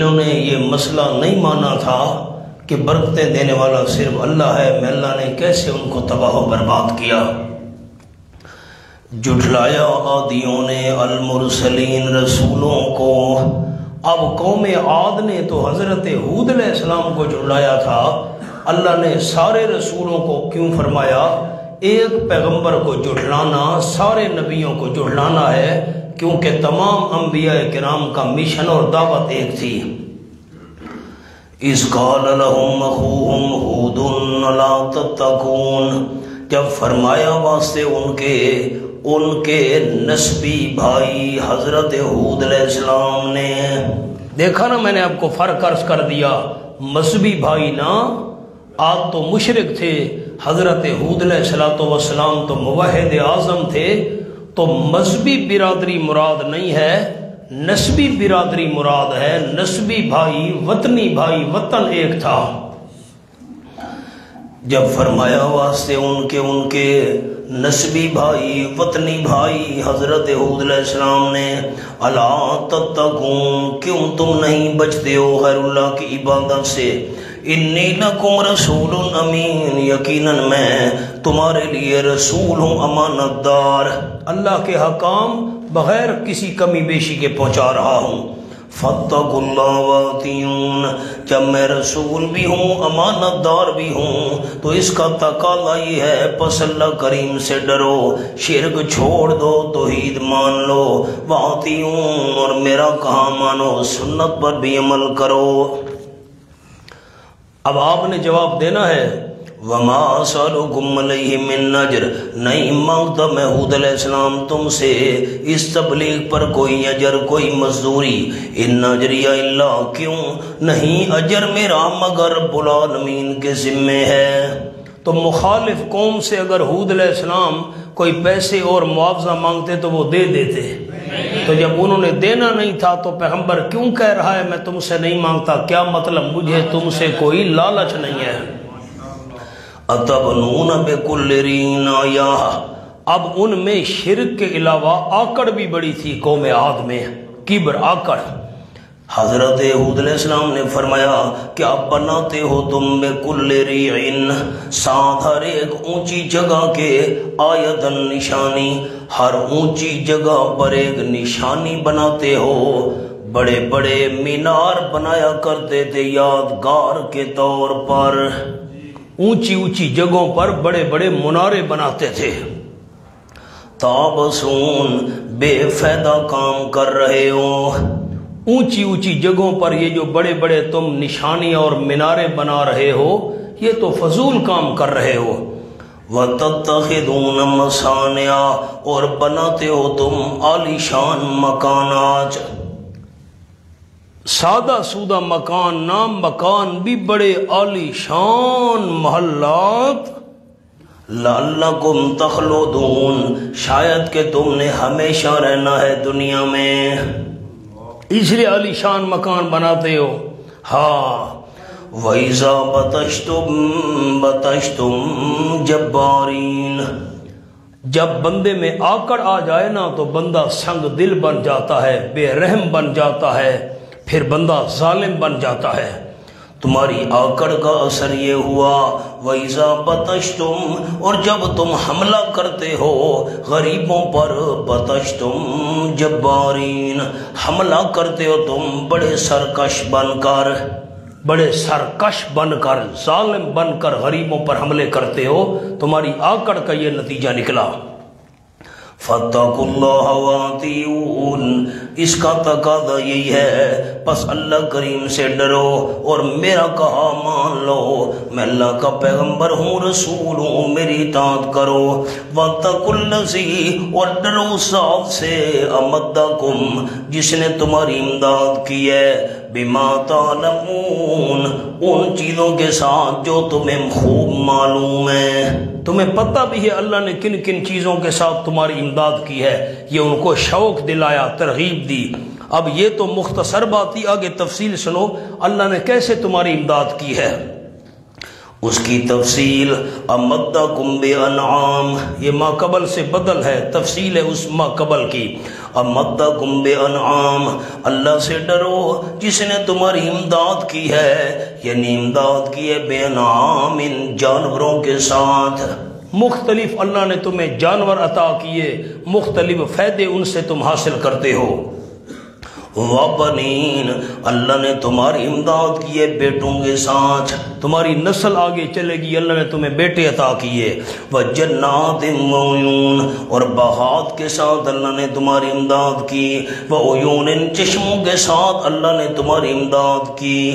انہوں نے یہ مسئلہ نہیں مانا تھا کہ برکتیں دینے والا صرف اللہ ہے، میں اللہ نے کیسے ان کو تباہ و برباد کیا۔ جھٹلایا عادیوں نے المرسلین، رسولوں کو۔ اب قوم عاد نے تو حضرت ہود علیہ السلام کو جھٹلایا تھا، اللہ نے سارے رسولوں کو کیوں فرمایا ایک پیغمبر کو جھٹلانا سارے نبیوں کو جھٹلانا ہے؟ کیونکہ تمام انبیاء کرام کا مشن اور دعوت ایک تھی۔ اذ قال لهم اخوهم ہود لا تتقون، جب فرمایا واسطے ان کے نسبی بھائی حضرت ہود علیہ السلام نے۔ دیکھا نا، میں نے آپ کو فرق عرض کر دیا، مذہبی بھائی نا، آج تو مشرک تھے، حضرت ہود علیہ السلام تو موحد اعظم تھے، تو مذہبی برادری مراد نہیں ہے، نسبی برادری مراد ہے۔ نسبی بھائی، وطنی بھائی، وطن ایک تھا۔ جب فرمایا واسطے ان کے نسبی بھائی، وطنی بھائی حضرت ہود علیہ السلام نے، الا تتقون، کیوں تم نہیں بچتے ہو غیر اللہ کی عبادت سے؟ انی لکم رسول امین، یقیناً میں تمہارے لیے رسول ہوں امانت دار، اللہ کے حکام بغیر کسی کمی بیشی کے پہنچا رہا ہوں۔ فاتقوا اللہ واطیعون، جب میں رسول بھی ہوں امانت دار بھی ہوں تو اس کا تقاضا یہ ہے پس اللہ کریم سے ڈرو، شرک چھوڑ دو، توحید مان لو، واطیعون، اور میرا کہا مانو، سنت پر بھی عمل کرو۔ اب آپ نے جواب دینا ہے، وما اسألکم علیہ من اجر، نہیں مانگتا میں ہود علیہ السلام تم سے اس تبلیغ پر کوئی اجر، کوئی مزدوری، ان اجری الا، کیوں نہیں اجر میرا مگر رب العالمین کے ذمے ہے۔ تو مخالف قوم سے اگر ہود علیہ السلام کوئی پیسے اور معاوضہ مانگتے تو وہ دے دیتے، تو جب انہوں نے دینا نہیں تھا تو پیغمبر کیوں کہہ رہا ہے میں تم سے نہیں مانگتا؟ کیا مطلب؟ مجھے تم سے کوئی لالچ نہیں ہے۔ اتبنون بکل رین آیہ، اب ان میں شرک کے علاوہ آکڑ بھی بڑی تھی قوم عاد میں، کبر، آکڑ۔ حضرت ہود علیہ السلام نے فرمایا کہ آپ بناتے ہو تم بکل ریعن، ساتھ ہر ایک اونچی جگہ کے آیتن، نشانی، ہر اونچی جگہ پر ایک نشانی بناتے ہو۔ بڑے بڑے مینار بنایا کرتے تھے یادگار کے طور پر، اونچی اونچی جگہوں پر بڑے بڑے منارے بناتے تھے۔ تابسون، بے فائدہ کام کر رہے ہو، اونچی اونچی جگہوں پر یہ جو بڑے بڑے تم نشانی اور مینارے بنا رہے ہو، یہ تو فضول کام کر رہے ہو۔ وَتَتَّخِذُونَ مَصَانِعَ، اور بناتے ہو تم عالی شان مکانات، سادہ سودہ مکان نام، مکان بھی بڑے عالی شان محلات۔ لَعَلَّكُمْ تَخْلُدُونَ، شاید کہ تم نے ہمیشہ رہنا ہے دنیا میں، اس لیے عالی شان مکان بناتے ہو۔ ہاں، وَإِذَا بَطَشْتُمْ جَبَّارِينَ، جب بندے میں آکڑ آ جائے نا تو بندہ سنگ دل بن جاتا ہے، بے رحم بن جاتا ہے، پھر بندہ ظالم بن جاتا ہے۔ تمہاری آکڑ کا اثر یہ ہوا، وَإِذَا بَطَشْتُمْ، اور جب تم حملہ کرتے ہو غریبوں پر، بَطَشْتُمْ جَبَّارِينَ، حملہ کرتے ہو تم بڑے سرکش بن کر، بڑے سرکش بن کر، ظالم بن کر غریبوں پر حملے کرتے ہو، تمہاری آکڑ کا یہ نتیجہ نکلا۔ فَاتَّقُوا اللَّهَ وَأَطِیعُونِ، اس کا تقاضا یہی ہے پس اللہ کریم سے ڈرو اور میرا کہا مان لو، میں اللہ کا پیغمبر ہوں، رسول ہوں، میری اطاعت کرو۔ وَاتَّقُوا الَّذِی، اور ڈرو ذات سے، أَمَدَّکُم، جس نے تمہاری امداد کی ہے، بِمَا تَعْلَمُونَ، ان چیزوں کے ساتھ جو تمہیں خوب معلوم ہے، تمہیں پتہ بھی ہے اللہ نے کن کن چیزوں کے ساتھ تمہاری امداد کی ہے، یہ ان کو شوق دلایا، ترغیب دی۔ اب یہ تو مختصر بات تھی، آگے تفصیل سنو اللہ نے کیسے تمہاری امداد کی ہے۔ اس کی تفصیل، امدکم بانعام، یہ ما قبل سے بدل ہے، تفصیل ہے اس ما قبل کی۔ امدکم بانعام، اللہ سے ڈرو جس نے تمہاری امداد کی ہے، یعنی امداد کی ہے بے انعام، ان جانوروں کے ساتھ۔ مختلف اللہ نے تمہیں جانور عطا کیے، مختلف فائدے ان سے تم حاصل کرتے ہو۔ وَبَنِينَ، اللہ نے تمہاری امداد کی ہے بیٹوں کے ساتھ، تمہاری نسل آگے چلے گی، اللہ نے تمہیں بیٹے عطا کیے۔ وَجَنَّاتٍ وَعُيُونٍ، اور باغات کے ساتھ اللہ نے تمہاری امداد کی۔ وَعُيُونٍ، چشموں کے ساتھ اللہ نے تمہاری امداد کی۔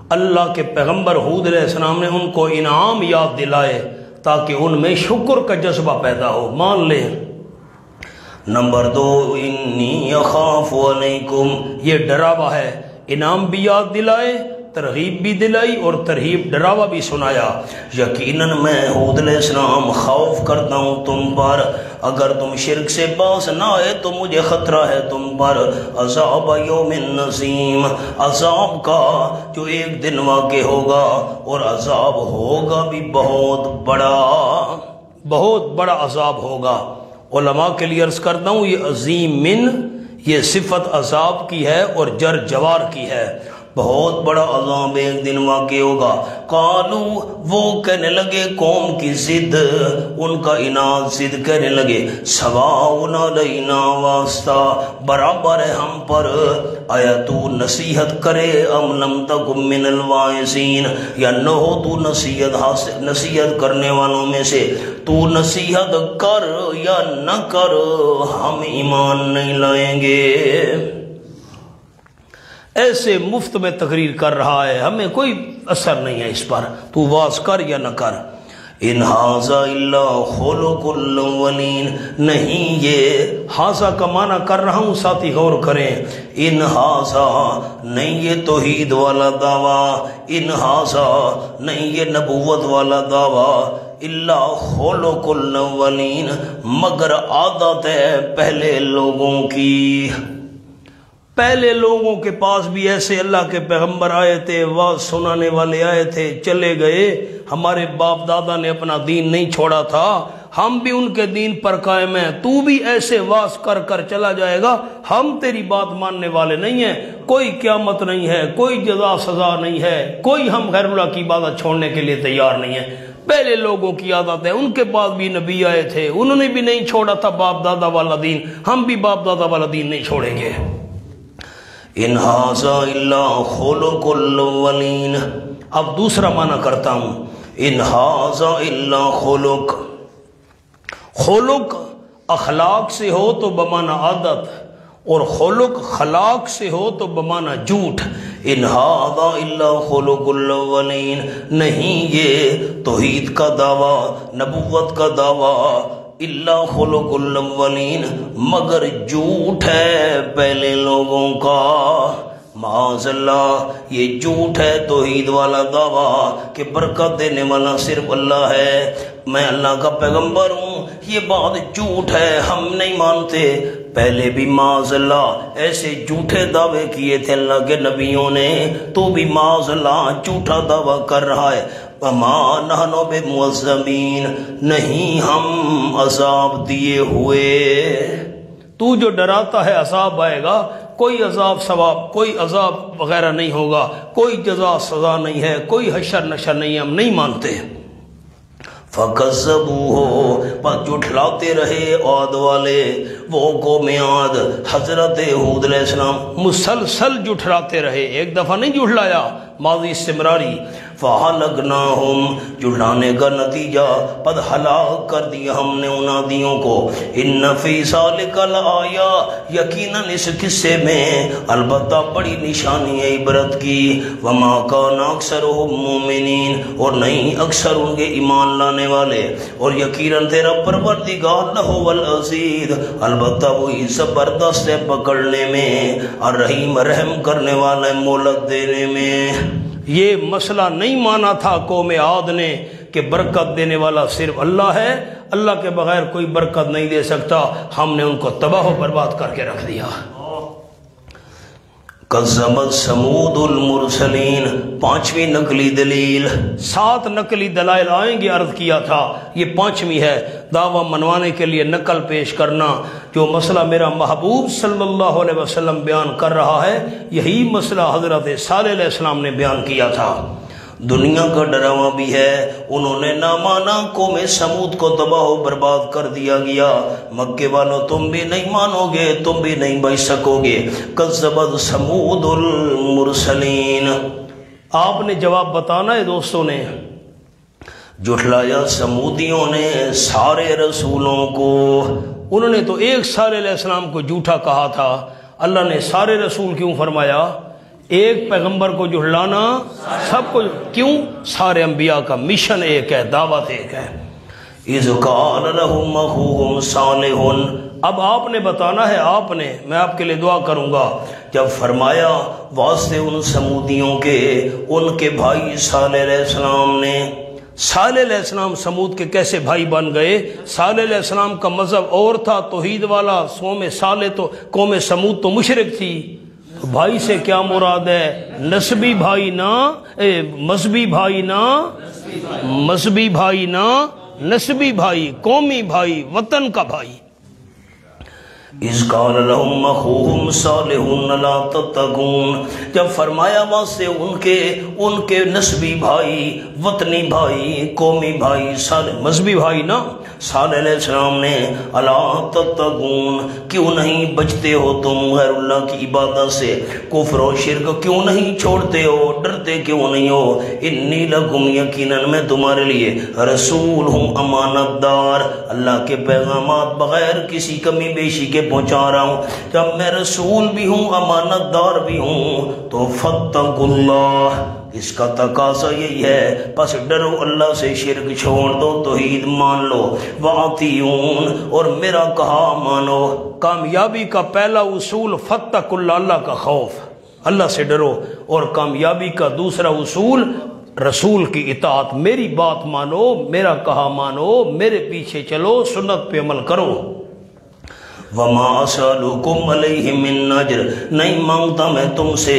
اللہ کے پیغمبر ہود علیہ السلام نے ان کو انعام یاد دلائے تاکہ ان میں شکر کا جذبہ پیدا ہو، مان لیں۔ نمبر 2، انی اخاف علیکم، یہ ڈراوا ہے، انعام بھی یاد دلائے، ترغیب بھی دلائی اور ترہیب ڈراوا بھی سنایا۔ یقیناً میں ہود علیہ السلام خوف کرتا ہوں تم پر، اگر تم شرک سے باز نہ آئے تو مجھے خطرہ ہے تم پر عذاب یوم نظیم، عذاب کا جو ایک دن واقع ہوگا، اور عذاب ہوگا بھی بہت بڑا عذاب ہوگا۔ علماء کے لیے عرض کرتا ہوں، یہ عظیم من، یہ صفت عذاب کی ہے اور جر جوار کی ہے، بہت بڑا عذاب ایک دن واقع ہوگا۔ قالو، وہ کہنے لگے قوم کی ضد، ان کا اناد ضد کہنے لگے، سواء علینا، واسطہ برابر ہے ہم پر، آیا تو نصیحت کرے ام لم تکن من الواعظین، یا نہ ہو تو نصیحت کرنے والوں میں سے، تو نصیحت کر یا نہ کر ہم ایمان نہیں لائیں گے۔ ایسے مفت میں تقریر کر رہا ہے، ہمیں کوئی اثر نہیں ہے اس پر، تو واز کر یا نہ کر۔ ان ھذا الا خلق الاولین، نہیں یہ ھذا کا معنی کر رہا ہوں، ساتھی غور کریں، ان ھذا نہیں یہ توحید والا دعویٰ، ان ھذا نہیں یہ نبوت والا دعویٰ، الا خلق الاولین، مگر عادت ہے پہلے لوگوں کی۔ پہلے لوگوں کے پاس بھی ایسے اللہ کے پیغمبر آئے تھے، واز سنانے والے آئے تھے، چلے گئے، ہمارے باپ دادا نے اپنا دین نہیں چھوڑا تھا، ہم بھی ان کے دین پر قائم ہیں، تو بھی ایسے واز کر کر چلا جائے گا، ہم تیری بات ماننے والے نہیں ہیں، کوئی قیامت نہیں ہے، کوئی جزا سزا نہیں ہے، کوئی ہم غیر اللہ کی عبادت چھوڑنے کے لیے تیار نہیں ہے۔ پہلے لوگوں کی عادت ہے، ان کے بعد بھی نبی آئے تھے، انہوں نے بھی نہیں چھوڑا تھا باپ دادا والا دین، ہم بھی باپ دادا والا دین نہیں چھوڑیں گے۔ ان ھذا الا خلق الاولین، اب دوسرا معنی کرتا ہوں، ان ھذا الا خلق، خلق اخلاق سے ہو تو بمعنی عادت، اور خلق خلاق سے ہو تو بمعنی جھوٹ۔ ان ھذا الا خلق الاولین، نہیں یہ توحید کا دعویٰ، نبوت کا دعویٰ، الا خلق الاولین، مگر جھوٹ ہے پہلے لوگوں کا۔ معاذ اللہ، یہ جھوٹ ہے توحید والا دعویٰ کہ برکت دینے والا صرف اللہ ہے، میں اللہ کا پیغمبر ہوں، یہ بات جھوٹ ہے، ہم نہیں مانتے۔ پہلے بھی معاذ اللہ ایسے جھوٹے دعوے کیے تھے اللہ کے نبیوں نے، تو بھی معاذ اللہ جھوٹا دعویٰ کر رہا ہے۔ وَمَا نَحْنُ بِمُعَذَّبِينَ، نہیں ہم عذاب دیے ہوئے۔ تو جو ڈراتا ہے عذاب آئے گا، کوئی عذاب ثواب، کوئی عذاب وغیرہ نہیں ہوگا، کوئی جزا سزا نہیں ہے، کوئی حشر نشر نہیں ہے، ہم نہیں مانتے۔ فَكَذَّبُوهُ، پر جھٹلاتے رہے عاد والے، وہ قوم عاد، حضرت ہود علیہ السلام مسلسل جھٹلاتے رہے، ایک دفعہ نہیں جھٹلایا، ماضی استمراری۔ فَحَلَقْنَاهُمْ، جھٹلانے کا نتیجہ پد ہلاک کر دیا ہم نے ان عادیوں کو۔ إِنَّ فِي ذَلِكَ لَآیَةً، یقیناً اس قصے میں البتہ بڑی نشانی ہے عبرت کی۔ وَمَا كَانَ أَكْثَرُهُم مُؤْمِنِينَ، اور نہیں اکثر ان کے ایمان لانے والے، اور یقیناً تیرا پروردگار لَهُوَ الْعَزِیزُ، البتہ وہی زبردست ہے پکڑنے میں، اور رحیم رحم کرنے والا ہے مہلت دینے میں۔ یہ مسئلہ نہیں مانا تھا قوم عاد نے کہ برکت دینے والا صرف اللہ ہے، اللہ کے بغیر کوئی برکت نہیں دے سکتا، ہم نے ان کو تباہ و برباد کر کے رکھ دیا۔ کذبت ثمود المرسلین، پانچویں نقلی دلیل، 7 نقلی دلائل آئیں گے عرض کیا تھا، یہ پانچویں ہے دعویٰ منوانے کے لیے نقل پیش کرنا۔ جو مسئلہ میرا محبوب صلی اللہ علیہ وسلم بیان کر رہا ہے، یہی مسئلہ حضرت صالح علیہ السلام نے بیان کیا تھا۔ دنیا کا ڈراوا بھی ہے، انہوں نے نہ مانا، قوم سمود کو تباہ و برباد کر دیا گیا۔ مکے والوں تم بھی نہیں مانو گے، تم بھی نہیں بچ سکو گے۔ کذبت ثمود المرسلین، آپ نے جواب بتانا ہے دوستوں نے۔ جھٹلایا سمودیوں نے سارے رسولوں کو، انہوں نے تو ایک صالح علیہ السلام کو جھوٹا کہا تھا، اللہ نے سارے رسول کیوں فرمایا؟ ایک پیغمبر کو جھٹلانا سب کو کیوں؟ سارے انبیاء کا مشن ایک ہے، دعوت ایک ہے۔ اذ قال لهم اخوهم صالح، اب آپ نے بتانا ہے، آپ نے، میں آپ کے لیے دعا کروں گا۔ جب فرمایا واسطے ان سمودیوں کے، ان کے بھائی صالح علیہ السلام نے، صالح علیہ السلام سمود کے کیسے بھائی بن گئے؟ صالح علیہ السلام کا مذہب اور تھا، توحید والا، قوم صالح تو قوم سمود تو مشرک تھی۔ بھائی سے کیا مراد ہے؟ نسبی بھائی نہ، مذہبی بھائی نہ، مذہبی بھائی نہ، نسبی بھائی، قومی بھائی، وطن کا بھائی۔ اذ قال لهم اخوهم صالح لا تتقون، جب فرمایا واسطے ان کے نسبی بھائی، وطنی بھائی، قومی بھائی، صالح مذہبی بھائی نا، صالح علیہ السلام نے، الا تتقون، کیوں نہیں بچتے ہو تم غیر اللہ کی عبادت سے، کفر و شرک کیوں نہیں چھوڑتے ہو، ڈرتے کیوں نہیں ہو؟ انی لکم، یقیناً میں تمہارے لیے رسول ہوں، امانت دار، اللہ کے پیغامات بغیر کسی کمی بیشی کے پہنچا رہا ہوں۔ جب میں رسول بھی ہوں، امانت دار بھی ہوں، تو فاتقوا اللہ، اس کا تقاضا یہی ہے، پس ڈرو اللہ سے، شرک چھوڑ دو، توحید مان لو، واطیعون، اور میرا کہا مانو۔ کامیابی کا پہلا اصول فاتقوا اللہ، اللہ کا خوف، اللہ سے ڈرو، اور کامیابی کا دوسرا اصول رسول کی اطاعت، میری بات مانو، میرا کہا مانو، میرے پیچھے چلو، سنت پہ عمل کرو۔ وما اسألکم علیہ من اجر، نہیں مانگتا میں تم سے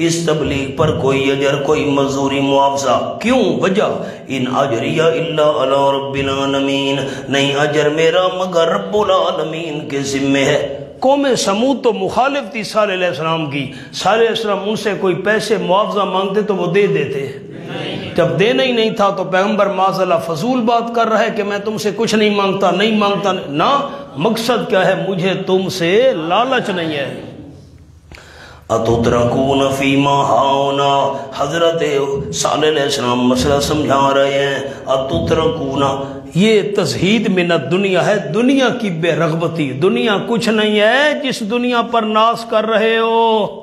اس تبلیغ پر کوئی اجر، کوئی مزدوری، معاوضہ۔ کیوں؟ وجہ، ان اجریہ الا علی رب العالمین، نہیں اجر میرا مگر رب العالمین کے ذمہ ہے۔ قوم سمود تو مخالف تھی صالح علیہ السلام کی، صالح علیہ السلام ان سے کوئی پیسے معاوضہ مانگتے تو وہ دے دیتے، جب دینا ہی نہیں تھا تو پیغمبر معاذ اللہ فضول بات کر رہا ہے کہ میں تم سے کچھ نہیں مانگتا، نہیں مانگتا، نہ، مقصد کیا ہے؟ مجھے تم سے لالچ نہیں ہے۔ اتترکون فیما ہاؤنا، حضرت صالح علیہ السلام مسئلہ سمجھا رہے ہیں۔ اتترکون، یہ تزہید من الدنیا ہے، دنیا کی بے رغبتی، دنیا کچھ نہیں ہے جس دنیا پر ناز کر رہے ہو۔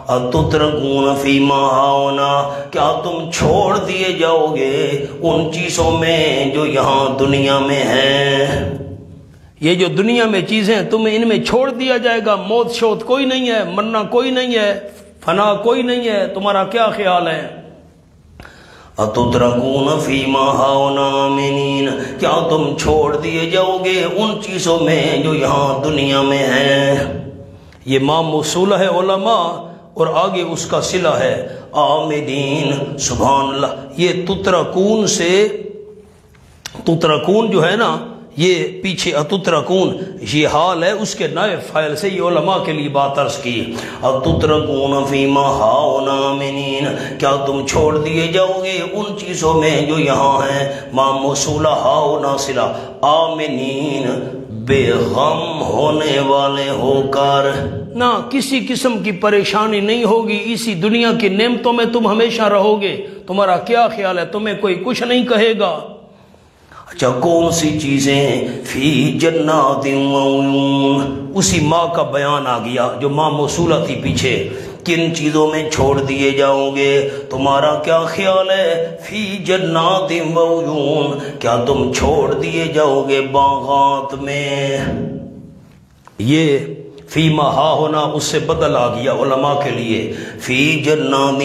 اتترکون فیما ہاؤنا، کیا تم چھوڑ دیے جاؤ گے ان چیزوں میں جو یہاں دنیا میں ہیں؟ یہ جو دنیا میں چیزیں تمہیں ان میں چھوڑ دیا جائے گا، موت شوت کوئی نہیں ہے، مرنا کوئی نہیں ہے، فنا کوئی نہیں ہے، تمہارا کیا خیال ہے؟ اتترکون فیما ہاؤنا آمنین، کیا تم چھوڑ دیے جاؤ گے ان چیزوں میں جو یہاں دنیا میں ہیں؟ یہ ما موصولہ ہے علماء، اور آگے اس کا صلہ ہے آمدین، سبحان اللہ۔ یہ تترکون سے، تترکون جو ہے نا، یہ پیچھے اتترکون، یہ حال ہے اس کے نائب فاعل سے، یہ علماء کے لیے بات عرض کی۔ اتترکون فیما ہاؤنا آمنین، کیا تم چھوڑ دیے جاؤ گے ان چیزوں میں جو یہاں ہیں، ما موصولہ ہاؤنا صلہ، آمنین، بے غم ہونے والے ہو کر، نہ کسی قسم کی پریشانی نہیں ہوگی، اسی دنیا کی نعمتوں میں تم ہمیشہ رہو گے۔ تمہارا کیا خیال ہے؟ تمہیں کوئی کچھ نہیں کہے گا۔ اچھا، کون سی چیزیں؟ فی جنات وعیون، اسی ماں کا بیان آ گیا جو ماں موصولہ تھی پیچھے، کن چیزوں میں چھوڑ دیے جاؤ گے؟ تمہارا کیا خیال ہے؟ فی جنات وعیون، کیا تم چھوڑ دیے جاؤ گے باغات میں؟ یہ فیما ہا ہونا اس سے بدل آ گیا علماء کے لیے، فی جنات،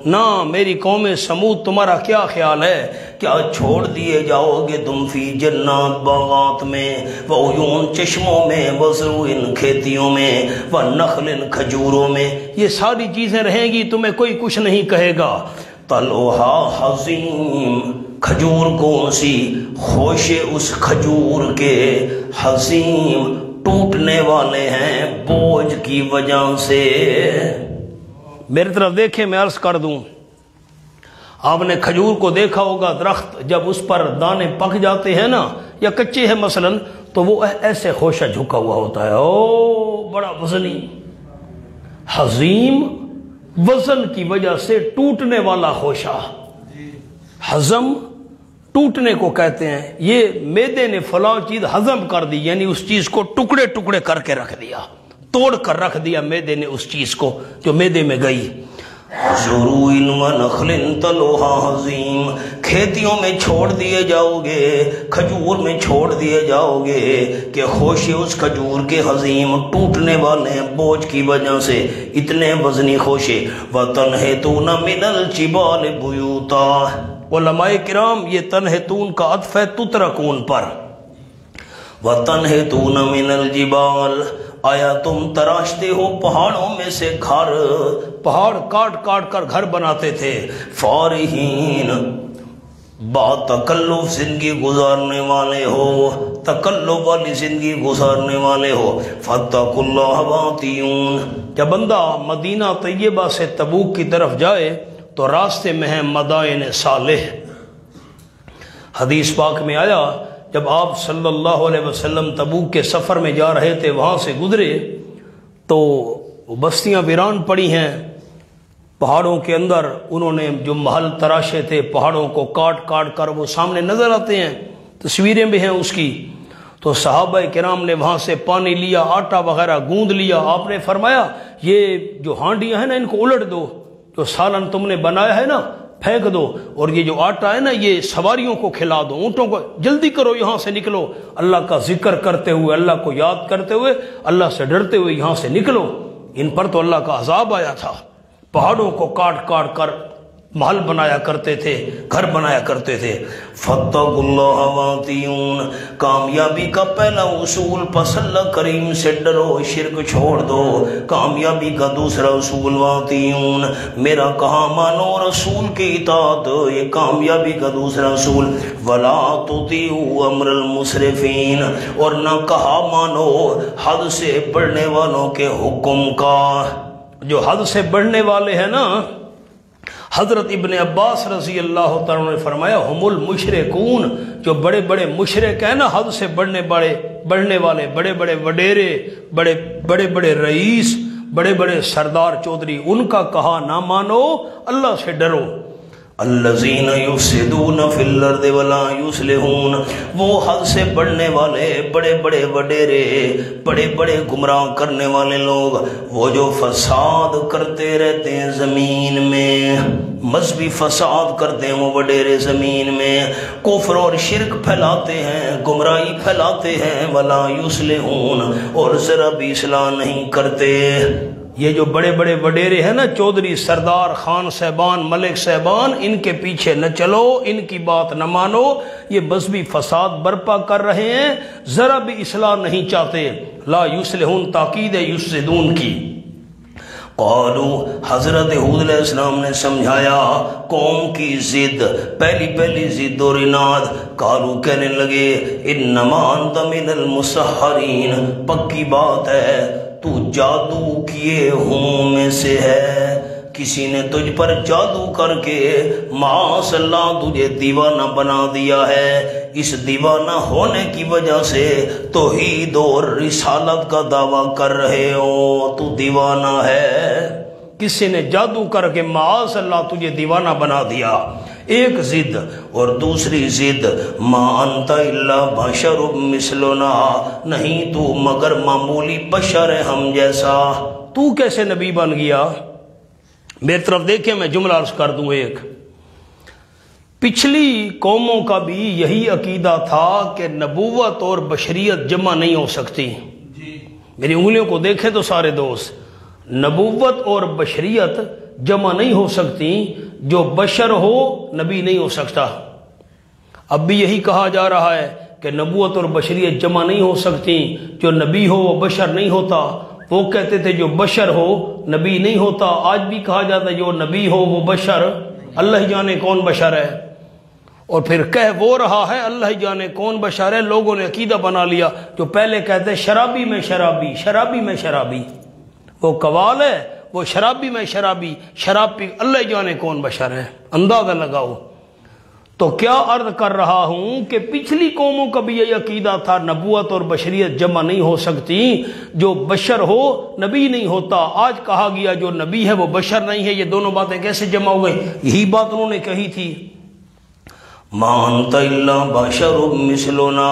نہ میری قوم سمود تمہارا کیا خیال ہے کیا چھوڑ دیے جاؤ گے تم فی جنات باغات میں، وعیون چشموں میں، وزروع کھیتیوں میں، ونخل کھجوروں میں، یہ ساری چیزیں رہیں گی، تمہیں کوئی کچھ نہیں کہے گا۔ طلعھا حضیم، کھجور کون سی؟ خوشے اس کھجور کے، حضیم ٹوٹنے والے ہیں بوجھ کی وجہ سے۔ میری طرف دیکھیں، میں عرض کر دوں، آپ نے کھجور کو دیکھا ہوگا، درخت جب اس پر دانے پک جاتے ہیں نا یا کچے ہیں مثلا، تو وہ ایسے خوشہ جھکا ہوا ہوتا ہے، او بڑا وزنی، حضیم وزن کی وجہ سے ٹوٹنے والا خوشہ۔ ہضم ٹوٹنے کو کہتے ہیں، یہ معدے نے فلاں چیز ہضم کر دی، یعنی اس چیز کو ٹکڑے ٹکڑے کر کے رکھ دیا، توڑ کر رکھ دیا معدے نے اس چیز کو جو معدے میں گئی۔ زروع ونخل طلعھا حضیم، کھیتیوں میں چھوڑ دیے جاؤ گے، کھجور میں چھوڑ دیے جاؤ گے کہ خوشے اس کھجور کے، حضیم ٹوٹنے والے ہیں بوجھ کی وجہ سے، اتنے وزنی خوشے۔ وَتَنْحِتُونَ مِنَ الْجِبَالِ بُيُوتًا، علماء کرام یہ تنحتون کا عطف ہے تترکون پر۔ وَتَنْحِتُونَ مِنَ الْجِبَالِ، آیا تم تراشتے ہو پہاڑوں میں سے گھر، پہاڑ کاٹ کاٹ کر گھر بناتے تھے۔ فارحین، با تکلف زندگی گزارنے والے ہو، تکلف والی زندگی گزارنے والے ہو۔ فاتقوا اللہ واتقون، جب بندہ مدینہ طیبہ سے تبوک کی طرف جائے تو راستے میں ہیں مدائن صالح۔ حدیث پاک میں آیا، جب آپ صلی اللہ علیہ وسلم تبوک کے سفر میں جا رہے تھے، وہاں سے گزرے تو بستیاں ویران پڑی ہیں پہاڑوں کے اندر، انہوں نے جو محل تراشے تھے پہاڑوں کو کاٹ کاٹ کر وہ سامنے نظر آتے ہیں، تصویریں بھی ہیں اس کی۔ تو صحابہ کرام نے وہاں سے پانی لیا، آٹا وغیرہ گوندھ لیا، آپ نے فرمایا یہ جو ہانڈیاں ہیں نا ان کو الٹ دو، جو سالن تم نے بنایا ہے نا پھینک دو، اور یہ جو آٹا ہے نا یہ سواریوں کو کھلا دو، اونٹوں کو، جلدی کرو یہاں سے نکلو، اللہ کا ذکر کرتے ہوئے، اللہ کو یاد کرتے ہوئے، اللہ سے ڈرتے ہوئے یہاں سے نکلو۔ ان پر تو اللہ کا عذاب آیا تھا، پہاڑوں کو کاٹ کاٹ کر محل بنایا کرتے تھے، گھر بنایا کرتے تھے۔ فاتقوا اللہ واتقون، کامیابی کا پہلا اصول پس اللہ کریم سے ڈرو، شرک چھوڑ دو۔ کامیابی کا دوسرا اصول واتقون، میرا کہا مانو، رسول کی اطاعت، یہ کامیابی کا دوسرا اصول۔ ولا تطیعوا امر المسرفین، اور نہ کہا مانو حد سے بڑھنے والوں کے حکم کا۔ جو حد سے بڑھنے والے ہیں نا، حضرت ابن عباس رضی اللہ تعالیٰ نے فرمایا ہم المشرکون، جو بڑے بڑے مشرک ہیں نا، حد سے بڑھنے والے، بڑے بڑے وڈیرے، بڑے بڑے رئیس، بڑے بڑے سردار چودھری، ان کا کہا نہ مانو، اللہ سے ڈرو۔ الذین یفسدون فی الارض ولا یصلحون، وہ حد سے بڑھنے والے، بڑے بڑے وڈیرے، بڑے بڑے گمراہ کرنے والے لوگ، وہ جو فساد کرتے رہتے ہیں زمین میں، مذہبی فساد کرتے ہیں وہ وڈیرے زمین میں، کفر اور شرک پھیلاتے ہیں، گمراہی پھیلاتے ہیں، ولا یصلحون، اور ذرا بھی اصلاح نہیں کرتے۔ یہ جو بڑے بڑے وڈیرے ہیں نا، چودھری، سردار، خان صاحبان، ملک صاحبان، ان کے پیچھے نہ چلو، ان کی بات نہ مانو، یہ مذہبی فساد برپا کر رہے ہیں، ذرا بھی اصلاح نہیں چاہتے۔ لا یصلحون تاکید ہے یفسدون کی۔ قالو، حضرت حود علیہ السلام نے سمجھایا قوم کی ضد، پہلی ضد اور اناد۔ قالو، کہنے لگے انما انت من المسحرین، پکی بات ہے تو جادو کیے ہوں میں سے ہے، کسی نے تجھ پر جادو کر کے معاذ اللہ تجھے دیوانہ بنا دیا ہے، اس دیوانہ ہونے کی وجہ سے توحید اور رسالت کا دعویٰ کر رہے ہو، تو دیوانہ ہے، کسی نے جادو کر کے معاذ اللہ تجھے دیوانہ بنا دیا۔ ایک ضد، اور دوسری ضد ما انت الا بشر مثلنا، نہیں تو مگر معمولی بشر ہے ہم جیسا، تو کیسے نبی بن گیا؟ میری طرف دیکھیں، میں جملہ عرض کر دوں۔ ایک پچھلی قوموں کا بھی یہی عقیدہ تھا کہ نبوت اور بشریت جمع نہیں ہو سکتی۔ میری انگلیوں کو دیکھیں تو سارے دوست، نبوت اور بشریت جمع نہیں ہو سکتی، جو بشر ہو نبی نہیں ہو سکتا۔ اب بھی یہی کہا جا رہا ہے کہ نبوت اور بشریت جمع نہیں ہو سکتی، جو نبی ہو وہ بشر نہیں ہوتا۔ وہ کہتے تھے جو بشر ہو نبی نہیں ہوتا، آج بھی کہا جاتا ہے جو نبی ہو وہ بشر، اللہ ہی جانے کون بشر ہے، اور پھر کہہ وہ رہا ہے اللہ ہی جانے کون بشر ہے۔ لوگوں نے عقیدہ بنا لیا، جو پہلے کہتے شرابی میں شرابی، شرابی میں شرابی، وہ قوال ہے، وہ شرابی میں شرابی، شراب پی، اللہ ہی جانے کون بشر ہے، اندازہ لگاؤ۔ تو کیا عرض کر رہا ہوں کہ پچھلی قوموں کا بھی یہ عقیدہ تھا نبوت اور بشریت جمع نہیں ہو سکتی، جو بشر ہو نبی نہیں ہوتا۔ آج کہا گیا جو نبی ہے وہ بشر نہیں ہے، یہ دونوں باتیں کیسے جمع ہو گئی؟ یہی بات انہوں نے کہی تھی، ما انت الا بشر مثلنا،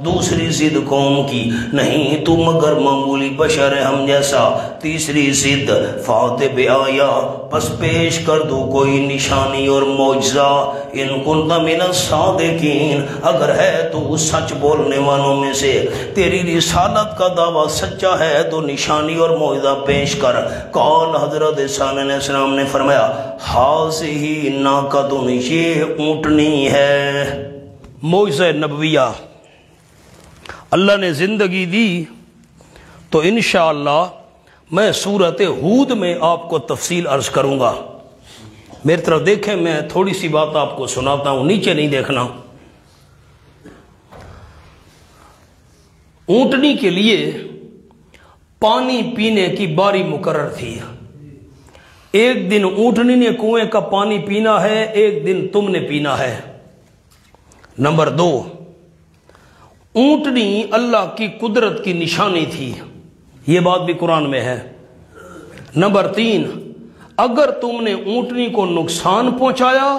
دوسری ضد قوم کی، نہیں تو مگر معمولی بشر ہے ہم جیسا۔ تیسری ضد فاتح بآیا، پس پیش کر دو کوئی نشانی اور معجزہ، ان کنت من الصادقین، اگر ہے تو سچ بولنے والوں میں سے، تیری رسالت کا دعویٰ سچا ہے تو نشانی اور معجزہ پیش کر۔ قال حضرت صالح علیہ السلام نے فرمایا ھذہ ناقۃ، یہ اونٹنی ہے۔ معجزہ نبویہ اللہ نے زندگی دی تو انشاءاللہ میں سورۃ ہود میں آپ کو تفصیل عرض کروں گا۔ میری طرف دیکھیں، میں تھوڑی سی بات آپ کو سناتا ہوں، نیچے نہیں دیکھنا۔ اونٹنی کے لیے پانی پینے کی باری مقرر تھی۔ ایک دن اونٹنی نے کنویں کا پانی پینا ہے، ایک دن تم نے پینا ہے۔ نمبر 2، اونٹنی اللہ کی قدرت کی نشانی تھی، یہ بات بھی قرآن میں ہے۔ نمبر 3، اگر تم نے اونٹنی کو نقصان پہنچایا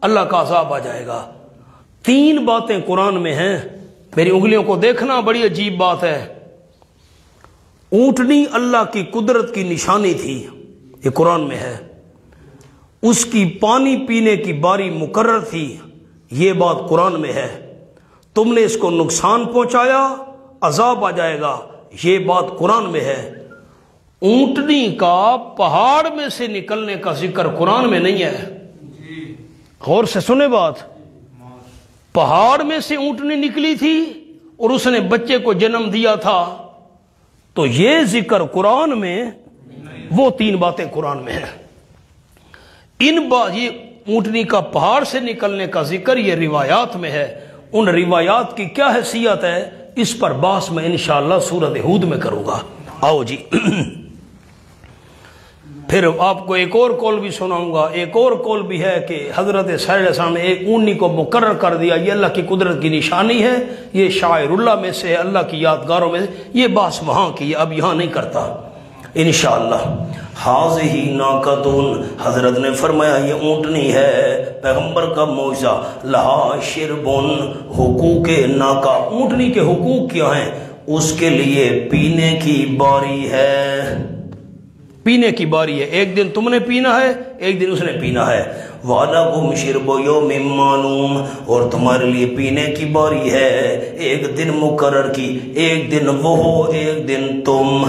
اللہ کا عذاب آ جائے گا۔ 3 باتیں قرآن میں ہیں، میری انگلیوں کو دیکھنا، بڑی عجیب بات ہے۔ اونٹنی اللہ کی قدرت کی نشانی تھی، یہ قرآن میں ہے۔ اس کی پانی پینے کی باری مقرر تھی، یہ بات قرآن میں ہے۔ تم نے اس کو نقصان پہنچایا عذاب آ جائے گا، یہ بات قرآن میں ہے۔ اونٹنی کا پہاڑ میں سے نکلنے کا ذکر قرآن میں نہیں ہے، غور سے سنے بات۔ پہاڑ میں سے اونٹنی نکلی تھی اور اس نے بچے کو جنم دیا تھا، تو یہ ذکر قرآن میں، وہ 3 باتیں قرآن میں ہیں۔ یہ اونٹنی کا پہاڑ سے نکلنے کا ذکر یہ روایات میں ہے، ان روایات کی کیا حیثیت ہے اس پر بحث میں انشاءاللہ سورۃ ہود میں کروں گا۔ آؤ جی، پھر آپ کو ایک اور قول بھی سناؤں گا۔ ایک اور قول بھی ہے کہ حضرت صالح علیہ السلام نے ایک اونٹنی کو مقرر کر دیا، یہ اللہ کی قدرت کی نشانی ہے، یہ شاعر اللہ میں سے ہے، اللہ کی یادگاروں میں سے۔ یہ بحث وہاں کی، اب یہاں نہیں کرتا انشاءاللہ۔ ھذہ ناقۃ، حضرت نے فرمایا یہ اونٹنی ہے، پیغمبر کا معجزہ۔ لہا شرب، حقوق ناقہ، اونٹنی کے حقوق کیا ہیں؟ اس کے لیے پینے کی باری ہے، پینے کی باری ہے، ایک دن تم نے پینا ہے، ایک دن اس نے پینا ہے۔ وَلَكُمْ شِرْبُ يَوْمٍ مَّعْلُومٍ، اور تمہارے لیے پینے کی باری ہے ایک دن مقرر کی، ایک دن وہ ہو، ایک دن تم۔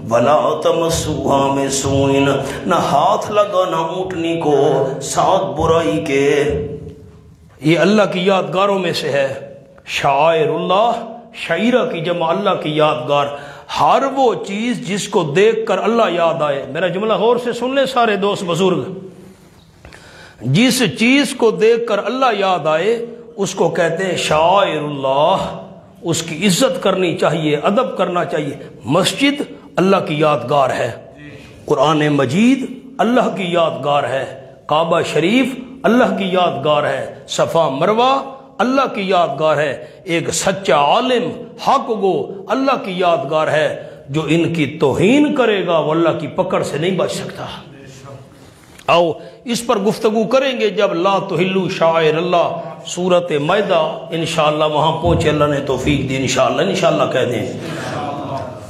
وَلَا تَمَسُّوهَا بِسُوءٍ، نہ ہاتھ لگانا اونٹنی کو ساتھ برائی کے۔ یہ اللہ کی یادگاروں میں سے ہے، شاعر اللہ، شعیرہ کی جمع اللہ کی یادگار، ہر وہ چیز جس کو دیکھ کر اللہ یاد آئے۔ میرا جملہ غور سے سن لے سارے دوست بزرگ، جس چیز کو دیکھ کر اللہ یاد آئے اس کو کہتے ہیں شاعر اللہ، اس کی عزت کرنی چاہیے، ادب کرنا چاہیے۔ مسجد اللہ کی یادگار ہے، قرآن مجید اللہ کی یادگار ہے، کعبہ شریف اللہ کی یادگار ہے، صفا مروہ اللہ کی یادگار ہے، ایک سچا عالم حق گو اللہ کی یادگار ہے۔ جو ان کی توہین کرے گا وہ اللہ کی پکڑ سے نہیں بچ سکتا۔ آؤ اس پر گفتگو کریں گے جب لا تحلوا شعائر اللہ سورۃ مائدہ انشاءاللہ وہاں پہنچے، اللہ نے توفیق دی انشاءاللہ کہہ دیں۔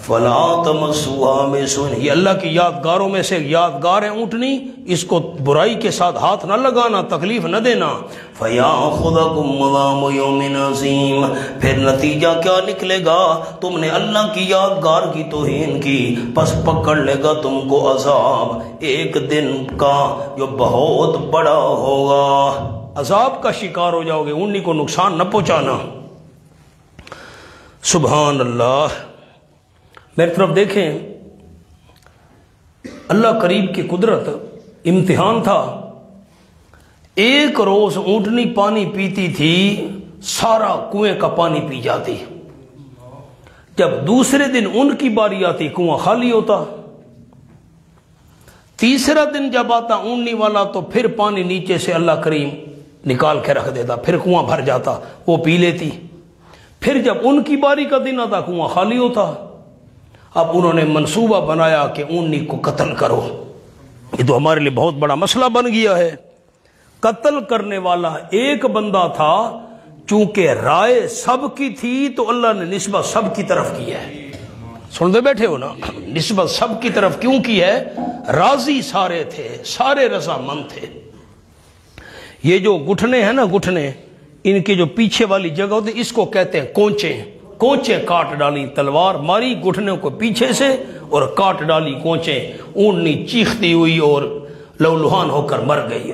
فلا تمسوها بسوء، یہ اللہ کی یادگاروں میں سے یادگار ہے اونٹنی، اس کو برائی کے ساتھ ہاتھ نہ لگانا، تکلیف نہ دینا۔ فیاخذکم عذاب یوم عظیم، پھر نتیجہ کیا نکلے گا؟ تم نے اللہ کی یادگار کی توہین کی، پس پکڑ لے گا تم کو عذاب ایک دن کا جو بہت بڑا ہوگا۔ عذاب کا شکار ہو جاؤ گے، اونٹنی کو نقصان نہ پہنچانا۔ سبحان اللہ۔ میری طرف دیکھیں، اللہ کریم کی قدرت، امتحان تھا۔ ایک روز اونٹنی پانی پیتی تھی، سارا کنویں کا پانی پی جاتی۔ جب دوسرے دن ان کی باری آتی، کنواں خالی ہوتا۔ تیسرا دن جب آتا اونٹنی والا تو پھر پانی نیچے سے اللہ کریم نکال کے رکھ دیتا، پھر کنواں بھر جاتا، وہ پی لیتی۔ پھر جب ان کی باری کا دن آتا، کنواں خالی ہوتا۔ اب انہوں نے منصوبہ بنایا کہ اونٹنی کو قتل کرو۔ یہ تو ہمارے لیے بہت بڑا مسئلہ بن گیا ہے۔ قتل کرنے والا ایک بندہ تھا، چونکہ رائے سب کی تھی تو اللہ نے نسبت سب کی طرف کی ہے۔ سن دے بیٹھے ہو نا، نسبت سب کی طرف کیوں کی ہے؟ راضی سارے تھے، سارے رضامند تھے۔ یہ جو گھٹنے ہیں نا، گھٹنے، ان کے جو پیچھے والی جگہ ہوتی، اس کو کہتے ہیں کونچے۔ کونچے کاٹ ڈالی، تلوار ماری گھٹنوں کو پیچھے سے اور کاٹ ڈالی کونچے۔ اونٹنی چیختی ہوئی اور لہولہان ہو کر مر گئی۔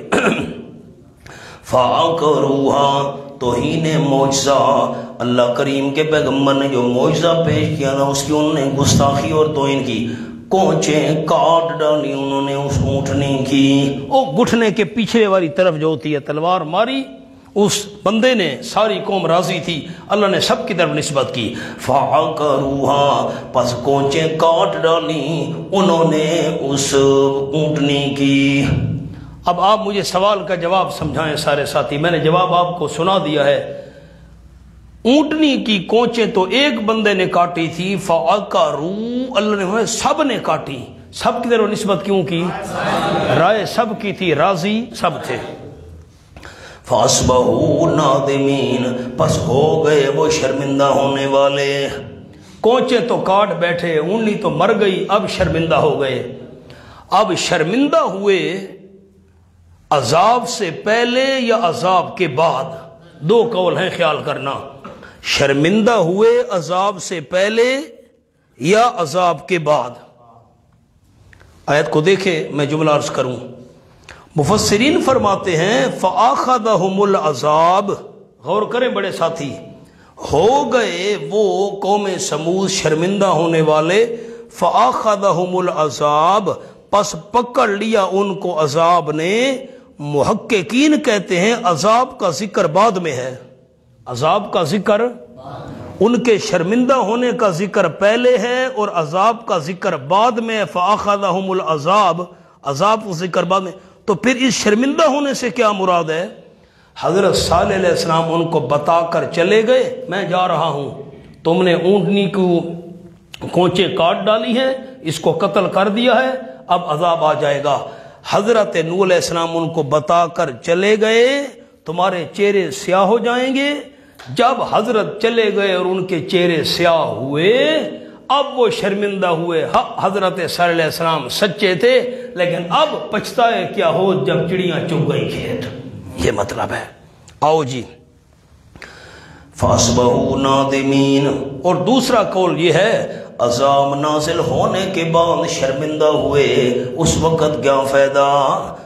فَعَقَرُوهَا، توہین معجزہ، اللہ کریم کے پیغمبر نے جو معجزہ پیش کیا نا، اس کی انہوں نے گستاخی اور توہین کی۔ کونچے کاٹ ڈالی انہوں نے اس اونٹنی کی۔ وہ گھٹنے کے پیچھے والی طرف جو ہوتی ہے، تلوار ماری اس بندے نے، ساری قوم راضی تھی، اللہ نے سب کی طرف نسبت کی۔ فَعَقَرُوهَا، پس کونچے کاٹ ڈالی انہوں نے اس اونٹنی کی۔ اب آپ مجھے سوال کا جواب سمجھائیں سارے ساتھی، میں نے جواب آپ کو سنا دیا ہے۔ اونٹنی کی کونچیں تو ایک بندے نے کاٹی تھی، فَعَقَرُوا، اللہ نے سب نے کاٹی۔ سب کی طرف نسبت کیوں کی؟ رائے سب کی تھی، راضی سب تھے۔ فَأَصْبَحُوا نَادِمِينَ، پس ہو گئے وہ شرمندہ ہونے والے۔ کونچے تو کاٹ بیٹھے، اونٹنی تو مر گئی، اب شرمندہ ہو گئے۔ اب شرمندہ ہوئے عذاب سے پہلے یا عذاب کے بعد؟ دو قول ہیں، خیال کرنا۔ شرمندہ ہوئے عذاب سے پہلے یا عذاب کے بعد؟ آیت کو دیکھیں، میں جملہ عرض کروں۔ مفسرین فرماتے ہیں فَآخَذَهُمُ الْعَذَابُ، غور کریں بڑے ساتھی، ہو گئے وہ قوم سمود شرمندہ ہونے والے، فَآخَذَهُمُ الْعَذَابُ، پس پکڑ لیا ان کو عذاب نے۔ محققین کہتے ہیں عذاب کا ذکر بعد میں ہے، عذاب کا ذکر، ان کے شرمندہ ہونے کا ذکر پہلے ہے اور عذاب کا ذکر بعد میں۔ فَآخَذَهُمُ الْعَذَابُ، عذاب کا ذکر بعد میں، تو پھر اس شرمندہ ہونے سے کیا مراد ہے؟ حضرت صالح علیہ السلام ان کو بتا کر چلے گئے، میں جا رہا ہوں، تم نے اونٹنی کو کونچے کاٹ ڈالی ہیں، اس کو قتل کر دیا ہے، اب عذاب آ جائے گا۔ حضرت نوح علیہ السلام ان کو بتا کر چلے گئے، تمہارے چہرے سیاہ ہو جائیں گے۔ جب حضرت چلے گئے اور ان کے چہرے سیاہ ہوئے، اب وہ شرمندہ ہوئے۔ حضرت صالح علیہ السلام سچے تھے، لیکن اب پچھتائے کیا ہو جب چڑیاں چگ گئی کھیت، یہ مطلب ہے۔ آؤ جی، فَأَصْبَحُوا نَادِمِينَ، اور دوسرا قول یہ ہے عذاب نازل ہونے کے بعد شرمندہ ہوئے، اس وقت کیا فائدہ؟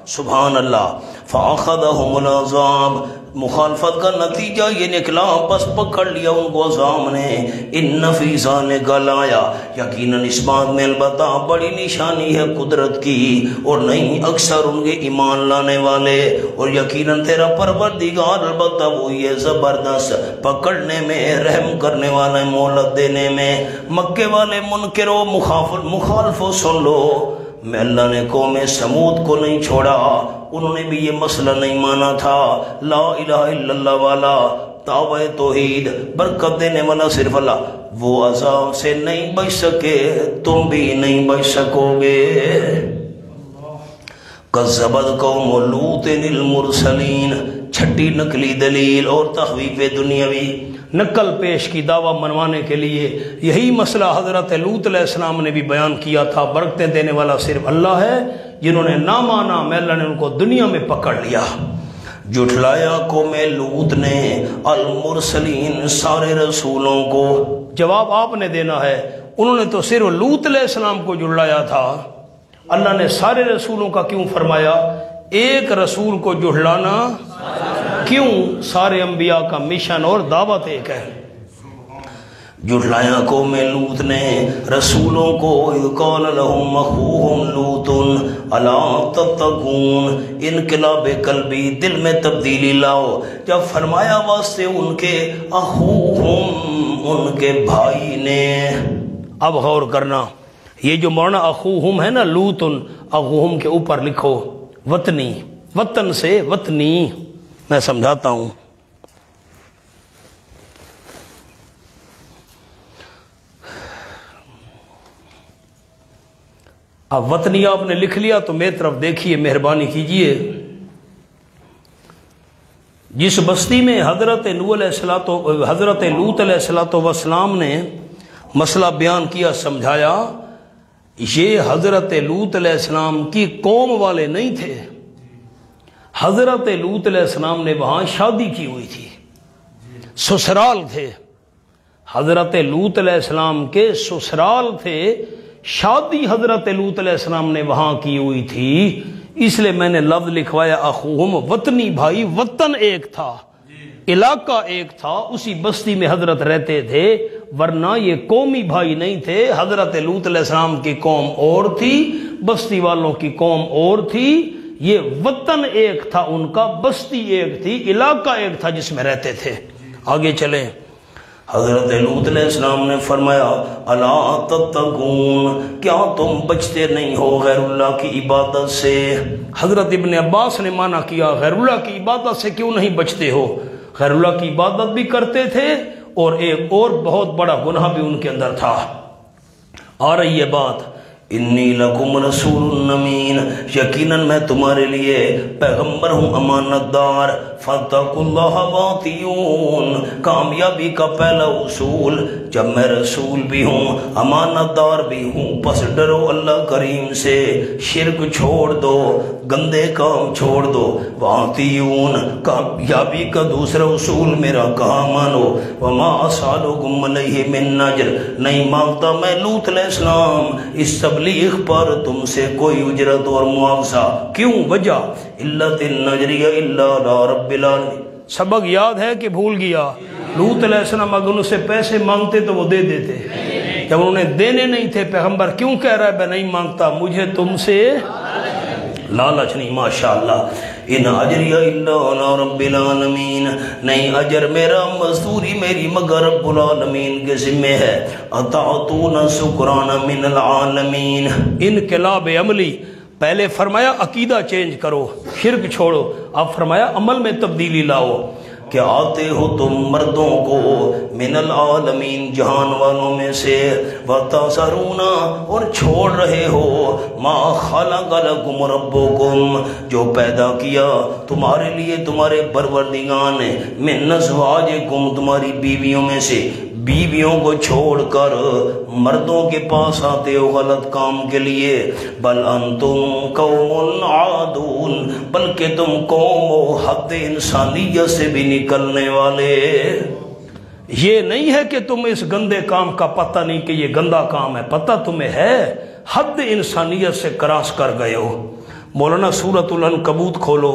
سبحان اللہ۔ فَأَخَذَهُمُ الْعَذَابُ، مخالفت کا نتیجہ یہ نکلا، پس پکڑ لیا ان کو عذاب نے۔ ان فی ذالک لآیہ، یقیناً اس بات میں البتہ بڑی نشانی ہے قدرت کی، اور نہیں اکثر ان کے ایمان لانے والے، اور یقیناً تیرا پروردگار البتہ وہی ہے زبردست، پکڑنے میں، رحم کرنے والے، مہلت دینے میں۔ مکے والے منکرو مخالفو سن لو، میں اللہ نے قوم سمود کو نہیں چھوڑا، انہوں نے بھی یہ مسئلہ نہیں مانا تھا، لا الہ الا اللہ والا، دعوی توحید، برکت دینے والا صرف اللہ، وہ عذاب سے نہیں بچ سکے، تم بھی نہیں بچ سکو گے۔ کذبت قوم لوط المرسلین، چھٹی نقلی دلیل اور تخویف دنیاوی، نقل پیش کی دعویٰ منوانے کے لیے۔ یہی مسئلہ حضرت لوط علیہ السلام نے بھی بیان کیا تھا، برکتیں دینے والا صرف اللہ ہے، جنہوں نے نہ مانا میں اللہ نے ان کو دنیا میں پکڑ لیا۔ جھٹلایا قوم لوط نے المرسلین، سارے رسولوں کو۔ جواب آپ نے دینا ہے، انہوں نے تو صرف لوط علیہ السلام کو جھٹلایا تھا، اللہ نے سارے رسولوں کا کیوں فرمایا؟ ایک رسول کو جھٹلانا کیوں؟ سارے انبیاء کا مشن اور دعوت ایک ہے۔ جھٹلایا قوم لوط نے رسولوں کو، اذ قال لهم اخوهم لوط الا تتقون، انقلاب قلبی، دل میں تبدیلی لاؤ، جب فرمایا واسطے ان کے اخوہم، ان کے بھائی نے۔ اب غور کرنا، یہ جو مولانا اخوہم ہے نا لوط، اخوہم کے اوپر لکھو وطنی، وطن سے وطنی، میں سمجھاتا ہوں۔ اب وطنی آپ نے لکھ لیا تو میری طرف دیکھیے، مہربانی کیجئے۔ جس بستی میں حضرت لوط علیہ السلام نے مسئلہ بیان کیا، سمجھایا، یہ حضرت لوط علیہ السلام کی قوم والے نہیں تھے۔ حضرت لوط علیہ السلام نے وہاں شادی کی ہوئی تھی، سسرال تھے، حضرت لوط علیہ السلام کے سسرال تھے، شادی حضرت لوط علیہ السلام نے وہاں کی ہوئی تھی، اس لیے میں نے لفظ لکھوایا اخوہم، وطنی بھائی، وطن ایک تھا، علاقہ ایک تھا، اسی بستی میں حضرت رہتے تھے، ورنہ یہ قومی بھائی نہیں تھے۔ حضرت لوط علیہ السلام کی قوم اور تھی، بستی والوں کی قوم اور تھی، یہ وطن ایک تھا ان کا، بستی ایک تھی، علاقہ ایک تھا جس میں رہتے تھے۔ آگے چلیں، حضرت لوط علیہ السلام نے فرمایا الا تتقون، کیا تم بچتے نہیں ہو غیر اللہ کی عبادت سے؟ حضرت ابن عباس نے معنی کیا، غیر اللہ کی عبادت سے کیوں نہیں بچتے ہو؟ غیر اللہ کی عبادت بھی کرتے تھے اور ایک اور بہت بڑا گناہ بھی ان کے اندر تھا۔ آ رہی ہے بات، انی لکم رسول امین، یقیناً میں تمہارے لیے پیغمبر ہوں، امانت دار، فاتقوا اللہ واطیعون، کامیابی کا پہلا اصول، جب میں رسول بھی ہوں، امانت دار بھی ہوں، پس ڈرو اللہ کریم سے، شرک چھوڑ دو، گندے کام چھوڑ دو، واطیعون، کامیابی کا دوسرا اصول میرا کہا مانو، وما اسالکم علیہ من اجر، نہیں مانگتا میں لوط علیہ السلام اس تبلیغ پر تم سے کوئی اجرت اور معاوضہ، کیوں؟ وجہ علت النجریہ الا رب العالمین۔ سبق یاد ہے کہ بھول گیا؟ لوط علیہ السلام اگر ان سے پیسے مانگتے تو وہ دے دیتے، جب انہوں نے دینے نہیں تھے، پیغمبر کیوں کہہ رہا ہے میں نہیں مانگتا، مجھے تم سے لالچ نہیں، ماشاءاللہ۔ ان اجری الا علی رب العالمین، نہیں اجر میرا، مزدوری میری مگر رب العالمین کے ذمہ ہے۔ اتعطون شکران من العالمین، انقلاب عملی، پہلے فرمایا عقیدہ چینج کرو، شرک چھوڑو، اب فرمایا عمل میں تبدیلی لاؤ۔ کہ آتے ہو تم مردوں کو من العالمین، جہان والوں میں سے، وتذرون، اور چھوڑ رہے ہو ما خلق لکم ربکم، جو پیدا کیا تمہارے لیے تمہارے پروردگار نے، من ازواجکم، تمہاری بیویوں میں سے، بیویوں کو چھوڑ کر مردوں کے پاس آتے ہو غلط کام کے لیے، بل انتم قوم عادون، بلکہ تم قوم و حد انسانیت سے بھی نکلنے والے۔ یہ نہیں ہے کہ تم اس گندے کام کا پتہ نہیں کہ یہ گندا کام ہے، پتہ تمہیں ہے، حد انسانیت سے کراس کر گئے ہو۔ مولانا سورۃ العنکبوت کھولو،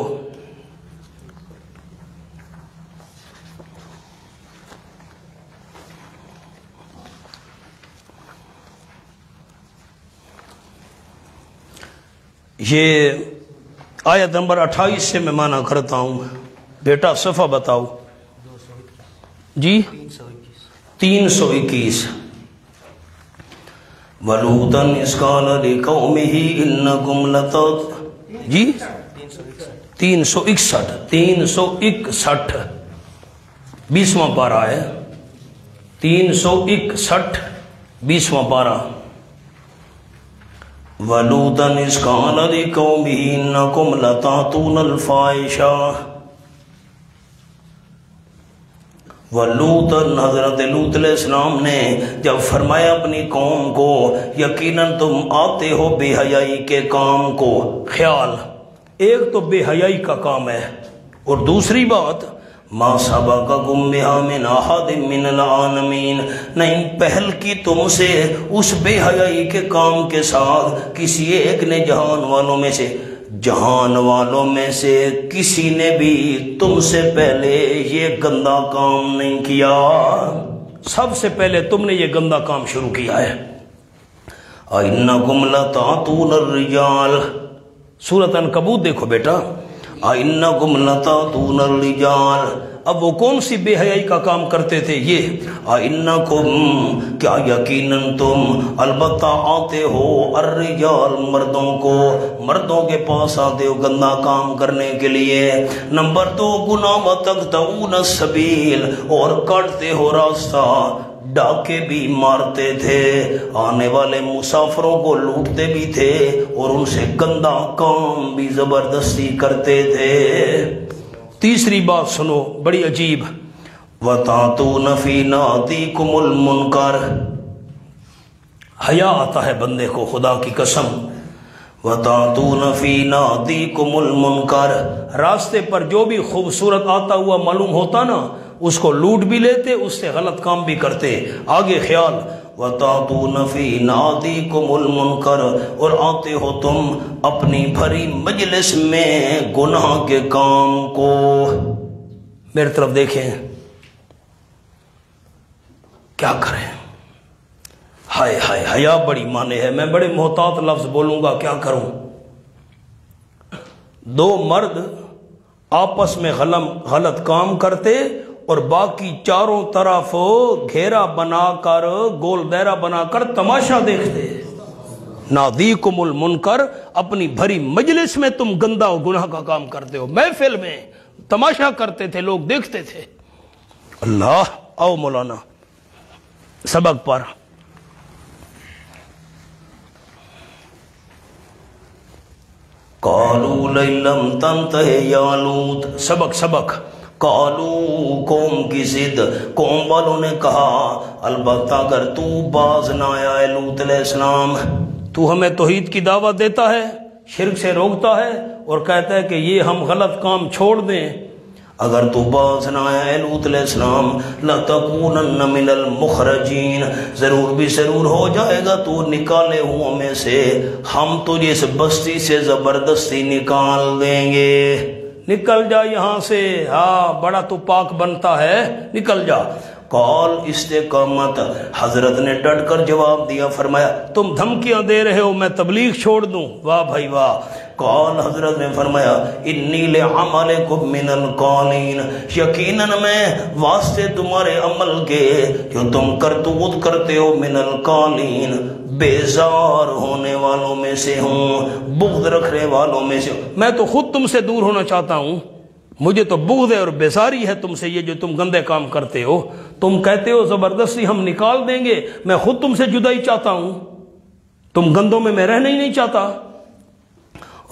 یہ آیت نمبر 28 سے میں معنی کرتا ہوں، بیٹا صفحہ بتاؤ جی، 321۔ وَلُوطًا إِذْ قَالَ لِقَوْمِهِ إِنَّكُمْ لَتَأْتُونَ، جی 361 20واں پارہ ہے، 361 20واں پارہ۔ وَلُوطًا إِذْ قَالَ لِقَوْمِهِ إِنَّكُمْ لَتَأْتُونَ الْفَاحِشَةَ، وَلُوطًا، حضرت لوط علیہ السلام نے جب فرمایا اپنی قوم کو یقیناً تم آتے ہو بے حیائی کے کام کو، خیال ایک تو بے حیائی کا کام ہے، اور دوسری بات ما سبقکم بہا من احد من العالمین، نہیں پہل کی تم سے اس بے حیائی کے کام کے ساتھ کسی ایک نے جہان والوں میں سے۔ جہان والوں میں سے کسی نے بھی تم سے پہلے یہ گندا کام نہیں کیا، سب سے پہلے تم نے یہ گندا کام شروع کیا ہے۔ اِنَّكُمْ لَتَأْتُونَ الرِّجَالَ، سورۃ عنکبوت دیکھو بیٹا، اِنَّكُمْ لَتَأْتُونَ الرِّجَالَ، اب وہ کون سی بے حیائی کا کام کرتے تھے؟ یہ اِنَّكُمْ، کیا یقیناً تم البتہ آتے ہو، الرجال، مردوں کو، مردوں کے پاس آتے ہو گندا کام کرنے کے لیے۔ نمبر 2 گناہ وَتَقْطَعُونَ السَّبِيلَ، اور کاٹتے ہو راستہ، ڈاکے بھی مارتے تھے، آنے والے مسافروں کو لوٹتے بھی تھے، اور ان سے گندا کام بھی زبردستی کرتے تھے۔ تیسری بات سنو بڑی عجیب، وَتَأْتُونَ فِي نَادِيكُمُ الْمُنْكَرَ، حیا آتا ہے بندے کو خدا کی قسم، وَتَأْتُونَ فِي نَادِيكُمُ الْمُنْكَرَ، راستے پر جو بھی خوبصورت آتا ہوا معلوم ہوتا نا اس کو لوٹ بھی لیتے، اس سے غلط کام بھی کرتے۔ آگے خیال، وَتَأْتُونَ فِي نَادِيكُمُ الْمُنْكَرَ، اور آتے ہو تم اپنی بھری مجلس میں گناہ کے کام کو۔ میرے طرف دیکھیں، کیا کریں؟ ہائے ہائے، حیا بڑی مانے ہے، میں بڑے محتاط لفظ بولوں گا، کیا کروں؟ 2 مرد آپس میں غلط کام کرتے اور باقی چاروں طرف گھیرا بنا کر، گول دائرہ بنا کر تماشا دیکھتے۔ نادیکم المنکر، اپنی بھری مجلس میں تم گندا و گناہ کا کام کرتے ہو، محفل میں تماشا کرتے تھے، لوگ دیکھتے تھے۔ اللہ، آؤ مولانا سبق پر۔ قالوا لئن لم تنتہ یا لوط، سبق قالو، قوم کی ضد، قوم والوں نے کہا البتہ اگر تو باز نہ آیا اے لوط علیہ السلام، تو ہمیں توحید کی دعوت دیتا ہے، شرک سے روکتا ہے اور کہتا ہے کہ یہ ہم غلط کام چھوڑ دیں، اگر تو باز نہ آیا اے لوط علیہ السلام، لَتَكُونَنَّ مِنَ الْمُخْرَجِينَ، ضرور بھی ضرور ہو جائے گا تو نکالے ہوں میں سے، ہم تجھے اس بستی سے زبردستی نکال دیں گے، نکل جا یہاں سے، ہاں بڑا تو پاک بنتا ہے، نکل جا۔ قال، استقامت، حضرت نے ڈٹ کر جواب دیا، فرمایا تم دھمکیاں دے رہے ہو میں تبلیغ چھوڑ دوں؟ واہ بھائی واہ۔ قال، حضرت نے فرمایا انی لعملکم من القالین، یقیناً میں واسطے تمہارے عمل کے جو تم کرتوت کرتے ہو، من القالین، بیزار ہونے والوں میں سے ہوں، بغض رکھنے والوں میں سے ہوں، میں تو خود تم سے دور ہونا چاہتا ہوں، مجھے تو بغض ہے اور بیزاری ہے تم سے، یہ جو تم گندے کام کرتے ہو، تم کہتے ہو زبردستی ہم نکال دیں گے، میں خود تم سے جدائی چاہتا ہوں، تم گندوں میں رہنا ہی نہیں چاہتا۔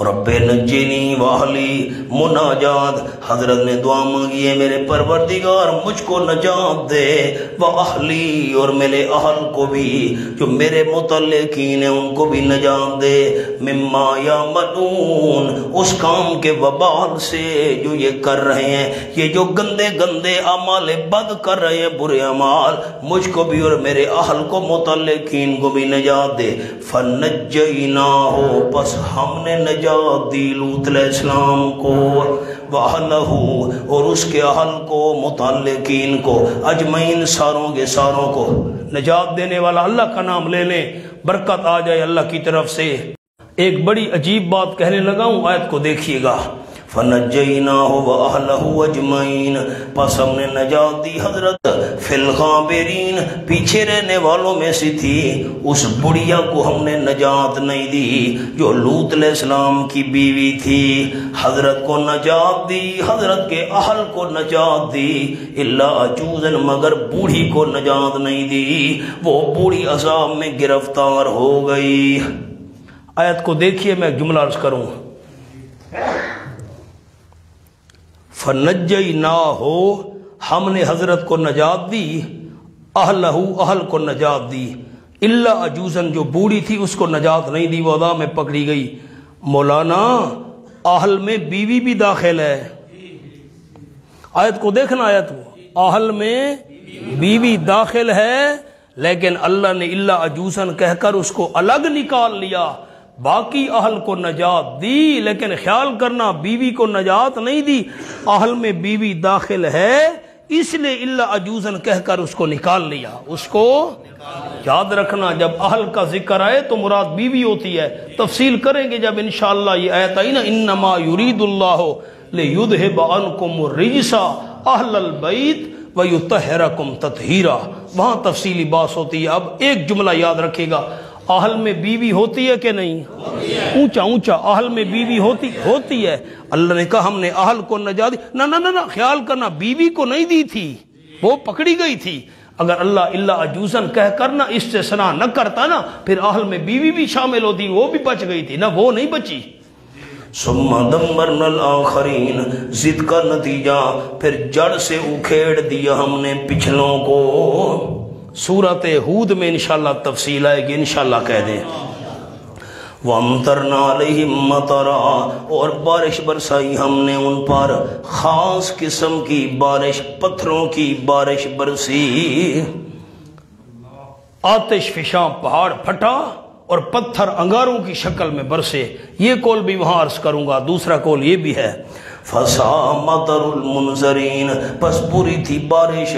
رب نجنی واہلی، مناجات، حضرت نے دعا مانگی ہے میرے پروردگار مجھ کو نجات دے، واہلی، اور میرے اہل کو بھی جو میرے متعلقین ہیں ان کو بھی نجات دے، مما یعملون، اس کام کے وبال سے جو یہ کر رہے ہیں، یہ جو گندے گندے اعمال بد کر رہے ہیں، برے اعمال، مجھ کو بھی اور میرے اہل کو متعلقین کو بھی نجات دے۔ فنجیناہ، پس ہم نے نجات دی لوط علیہ السلام کو، وَأَهْلَهُ، اور اس کے اہل کو، متعلقین کو، اجمعین، ساروں کے ساروں کو۔ نجات دینے والا اللہ کا نام لے لیں، برکت آ جائے اللہ کی طرف سے۔ ایک بڑی عجیب بات کہنے لگا ہوں، آیت کو دیکھیے گا، فَنَجَّيْنَاهُ وَأَهْلَهُ أَجْمَعِينَ، پس ہم نے نجات دی حضرت فِي الْغَابِرِينَ، پیچھے رہنے والوں میں سے تھی، اس بڑھیا کو ہم نے نجات نہیں دی جو لوط علیہ السلام کی بیوی تھی، حضرت کو نجات دی، حضرت کے اہل کو نجات دی، الا عجوزا، مگر بوڑھی کو نجات نہیں دی، وہ بوڑھی عذاب میں گرفتار ہو گئی۔ آیت کو دیکھیے، میں ایک جملہ عرض کروں، فنجیناہ، ہم نے حضرت کو نجات دی، اہلہ، اہل کو نجات دی، الا عجوزن، جو بوڑھی تھی اس کو نجات نہیں دی، وہ عذاب میں پکڑی گئی۔ مولانا، اہل میں بیوی بھی داخل ہے، آیت کو دیکھنا، آیت کو، اہل میں بیوی داخل ہے، لیکن اللہ نے الا عجوزن کہہ کر اس کو الگ نکال لیا، باقی اہل کو نجات دی، لیکن خیال کرنا بیوی کو نجات نہیں دی، اہل میں بیوی داخل ہے اس لیے اللہ عجوزن کہہ کر اس کو نکال لیا۔ اس کو یاد رکھنا جب اہل کا ذکر آئے تو مراد بیوی ہوتی ہے، تفصیل کریں گے جب انشاءاللہ یہ آیت آئی نا، انما یرید اللہ لیذھب عنکم الرجس اہل البیت ویطہرکم تطہیرا، وہاں تفصیلی بات ہوتی ہے۔ اب ایک جملہ یاد رکھے گا، اہل میں بیوی ہوتی ہے کہ نہیں؟ اونچا اونچا، اہل میں بیوی ہوتی ہے۔ اللہ نے کہا ہم نے اہل کو نجات دی، نہ خیال کرنا بیوی کو نہیں دی تھی، وہ پکڑی گئی تھی۔ اگر اللہ عجوزن کہہ کر نہ استثناء نہ کرتا نا، پھر اہل میں بیوی بھی شامل ہوتی، وہ بھی بچ گئی تھی نا، وہ نہیں بچی۔ ثم دمرنا الآخرین، ضد کا نتیجہ پھر جڑ سے اکھیڑ دیا ہم نے پچھلوں کو۔ سورۃ ہود میں انشاءاللہ تفصیل آئے گی، انشاءاللہ کہہ دیں۔ وَأَمْطَرْنَا عَلَيْهِمْ مَطَرًا، اور بارش برسائی ہم نے ان پر، خاص قسم کی بارش، پتھروں کی بارش برسی۔ آتش فشاں پہاڑ پھٹا اور پتھر انگاروں کی شکل میں برسے۔ یہ قول بھی وہاں عرض کروں گا، دوسرا قول یہ بھی ہے فَسَاءَ مَطَرُ الْمُنذَرِينَ، پس بری تھی بارش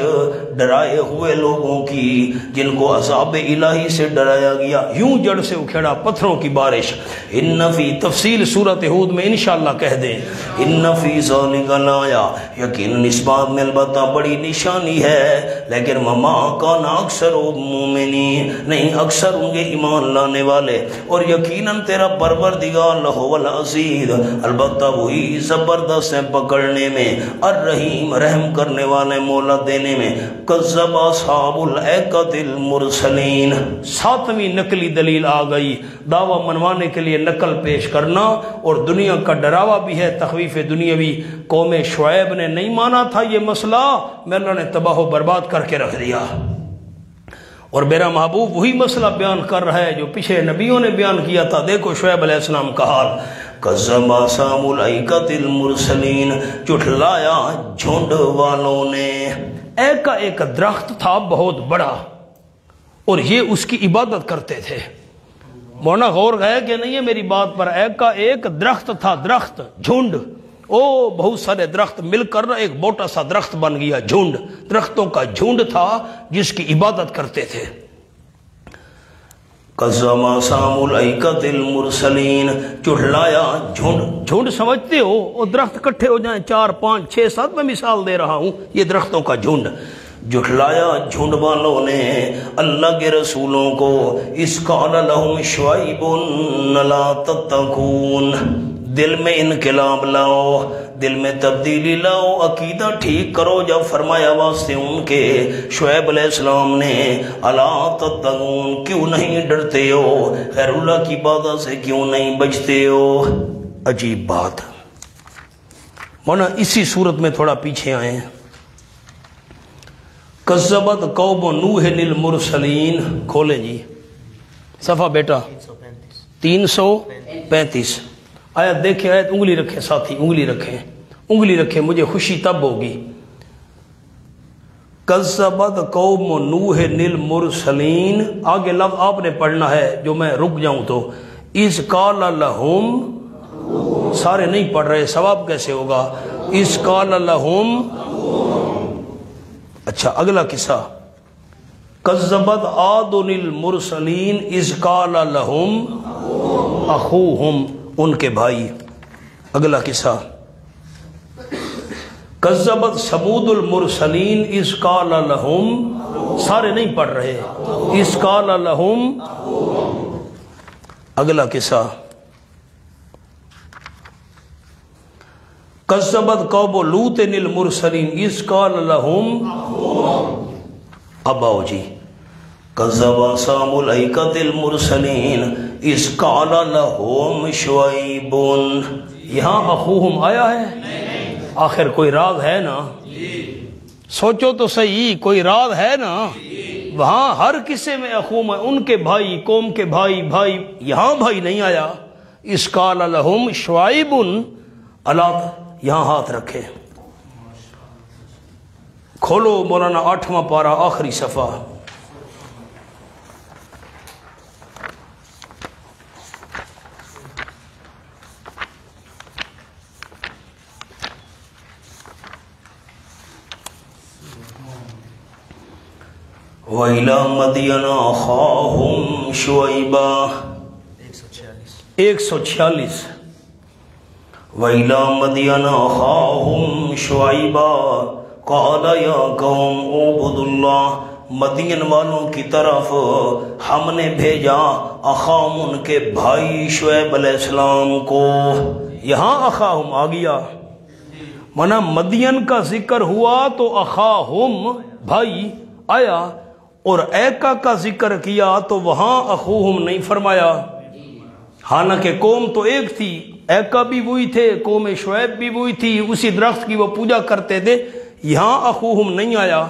ڈرائے ہوئے لوگوں کی جن کو عذاب الہی سے ڈرایا گیا، یوں جڑ سے اکھیڑا پتھروں کی بارش۔ ان فی، تفصیل سورۃ ہود میں انشاءاللہ کہہ دیں، ان فی ذالک لآیہ، یقیناً اس بات میں البتہ بڑی نشانی ہے، لیکن وما کان اکثر مومنین، نہیں اکثر ہوں گے ایمان لانے والے، اور یقیناً تیرا پروردگار لہو العزیز، البتہ وہی زبردست سے پکڑنے میں، الرحیم رحم کرنے والے، مولا دینے میں۔ کذب اصحاب الایکۃ المرسلین، ساتویں نقلی دلیل آ گئی، دعویٰ منوانے کے لیے نقل پیش کرنا، اور دنیا کا ڈراوا بھی ہے، تخویف دنیاوی۔ قوم شعیب نے نہیں مانا تھا یہ مسئلہ، اللہ نے تباہ و برباد کر کے رکھ دیا، اور میرا محبوب وہی مسئلہ بیان کر رہا ہے جو پچھلے نبیوں نے بیان کیا تھا۔ دیکھو شعیب علیہ السلام کا حال، کذب اصحاب الایکۃ المرسلین، جھٹلایا جھنڈ والوں نے۔ ایک کا ایک درخت تھا بہت بڑا، اور یہ اس کی عبادت کرتے تھے۔ مولانا غور ہے کہ نہیں ہے میری بات پر؟ ایک کا ایک درخت تھا، درخت جھنڈ، بہت سارے درخت مل کر ایک موٹا سا درخت بن گیا، جھنڈ، درختوں کا جھنڈ تھا جس کی عبادت کرتے تھے۔ قَذَّبَ أَصْحَابُ الْأَيْكَةِ الْمُرْسَلِينَ، جھٹلایا جھنڈ، جھنڈ سمجھتے ہو وہ درخت اکٹھے ہو جائیں 4 5 6 7، میں مثال دے رہا ہوں، یہ درختوں کا جھنڈ۔ جھٹلایا جھنڈ والوں نے اللہ کے رسولوں کو، اِذْ قَالَ لَهُمْ شُعَيْبٌ لَا تَتَّقُونَ، دل میں انقلاب لاؤ، دل میں تبدیلی لاؤ، عقیدہ ٹھیک کرو۔ جب فرمایا واسطے ان کے شعیب علیہ السلام نے، الا تتقون، کیوں نہیں ڈرتے ہو، خیر اللہ کی عبادت سے کیوں نہیں بچتے ہو۔ عجیب بات، مولانا اسی صورت میں تھوڑا پیچھے آئے ہیں۔ کذبت قوم نوح المرسلین، کھولیں جی صفحہ بیٹا 335 آیت دیکھیں، آیت انگلی رکھیں ساتھی، انگلی رکھیں، انگلی رکھیں، مجھے خوشی تب ہوگی۔ کذبت قوم نوح المرسلین، آگے لفظ آپ نے پڑھنا ہے جو میں رک جاؤں تو، اذ قال لہم، سارے نہیں پڑھ رہے، ثواب کیسے ہوگا؟ اذ قال لہم، اچھا اگلا قصہ، کذبت عاد المرسلین اذ قال لہم اخوہم، ان کے بھائی۔ اگلا قصہ، کذبت ثمود المرسلین اذ قال لہم، سارے نہیں پڑھ رہے، اذ قال لہم۔ اگلا قصہ، کذبت قوم لوط المرسلین اذ قال لہم، اب آؤ جی، کذب اصحاب الایکۃ المرسلین اذ قال لہم شعیب، یہاں اخوہم آیا ہے؟ آخر کوئی راز ہے نا، سوچو تو صحیح، کوئی راز ہے نا، وہاں ہر قصے میں اخوہم ہے، ان کے بھائی، قوم کے بھائی، بھائی، یہاں بھائی نہیں آیا۔ اذ قال لہم شعیب، اللہ یہاں ہاتھ رکھے، کھولو مولانا 8واں پارہ آخری صفحہ۔ وَإِلَى مَدْيَنَ أَخَاهُمْ شُعَيْبًا 146 وَإِلَى مَدْيَنَ أَخَاهُمْ شُعَيْبًا قَالَ يَا قَوْمِ اعْبُدُوا اللَّهَ مدین والوں کی طرف ہم نے بھیجا اخاہم ان کے بھائی شعیب علیہ السلام کو. یہاں اخاہم آ گیا، منا مدین کا ذکر ہوا تو اخاہم بھائی آیا، اور ایکا کا ذکر کیا تو وہاں اخوہم نہیں فرمایا. حالانکہ قوم تو ایک تھی، ایکا بھی وہی تھے، قوم شعیب بھی وہی تھی، اسی درخت کی وہ پوجا کرتے تھے. یہاں اخوہم نہیں آیا.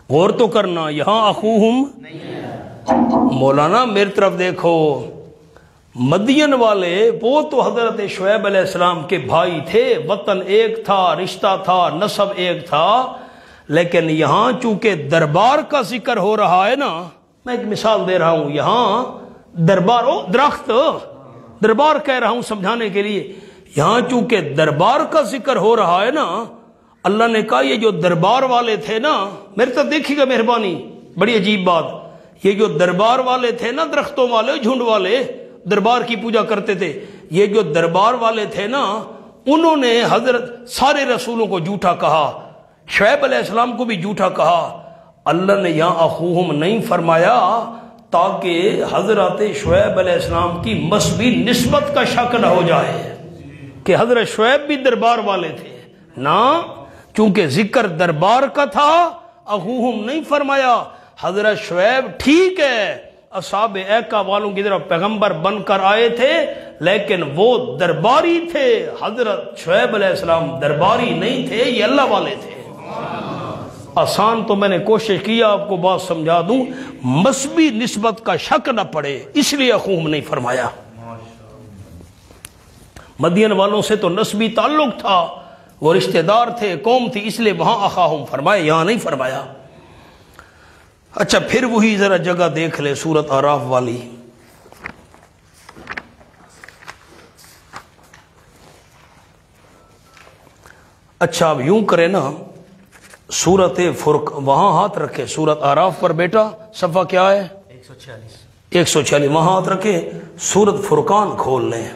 غور تو کرنا، یہاں اخوہم. مولانا میری طرف دیکھو، مدین والے وہ تو حضرت شعیب علیہ السلام کے بھائی تھے، وطن ایک تھا، رشتہ تھا، نسب ایک تھا. لیکن یہاں چونکہ دربار کا ذکر ہو رہا ہے نا، میں ایک مثال دے رہا ہوں، یہاں دربار درخت دربار کہہ رہا ہوں سمجھانے کے لیے. یہاں چونکہ دربار کا ذکر ہو رہا ہے نا، اللہ نے کہا یہ جو دربار والے تھے نا، میرے تو دیکھیے گا مہربانی، بڑی عجیب بات، یہ جو دربار والے تھے نا، درختوں والے، جھنڈ والے دربار کی پوجا کرتے تھے، یہ جو دربار والے تھے نا، انہوں نے حضرت سارے رسولوں کو جھوٹا کہا، شعیب علیہ السلام کو بھی جھوٹا کہا. اللہ نے یہاں اخوہم نہیں فرمایا تاکہ حضرت شعیب علیہ السلام کی مسبی نسبت کا شک نہ ہو جائے کہ حضرت شعیب بھی دربار والے تھے. نہ، چونکہ ذکر دربار کا تھا اخوہم نہیں فرمایا. حضرت شعیب ٹھیک ہے اصحاب ایکا والوں کی طرف پیغمبر بن کر آئے تھے، لیکن وہ درباری تھے. حضرت شعیب علیہ السلام درباری نہیں تھے، یہ اللہ والے تھے. آسان تو میں نے کوشش کیا آپ کو بات سمجھا دوں، مسبی نسبت کا شک نہ پڑے، اس لیے اخوہم نہیں فرمایا. مدین والوں سے تو نسبی تعلق تھا، وہ رشتہ دار تھے، قوم تھی، اس لیے وہاں اخاہم فرمائے، یہاں نہیں فرمایا. اچھا پھر وہی ذرا جگہ دیکھ لے، سورت اعراف والی. اچھا اب یوں کرے نا، سورت وہاں ہاتھ رکھے، سورت اعراف پر بیٹا صفحہ کیا ہے؟ 146 وہاں ہاتھ رکھے، سورت فرقان کھول لیں.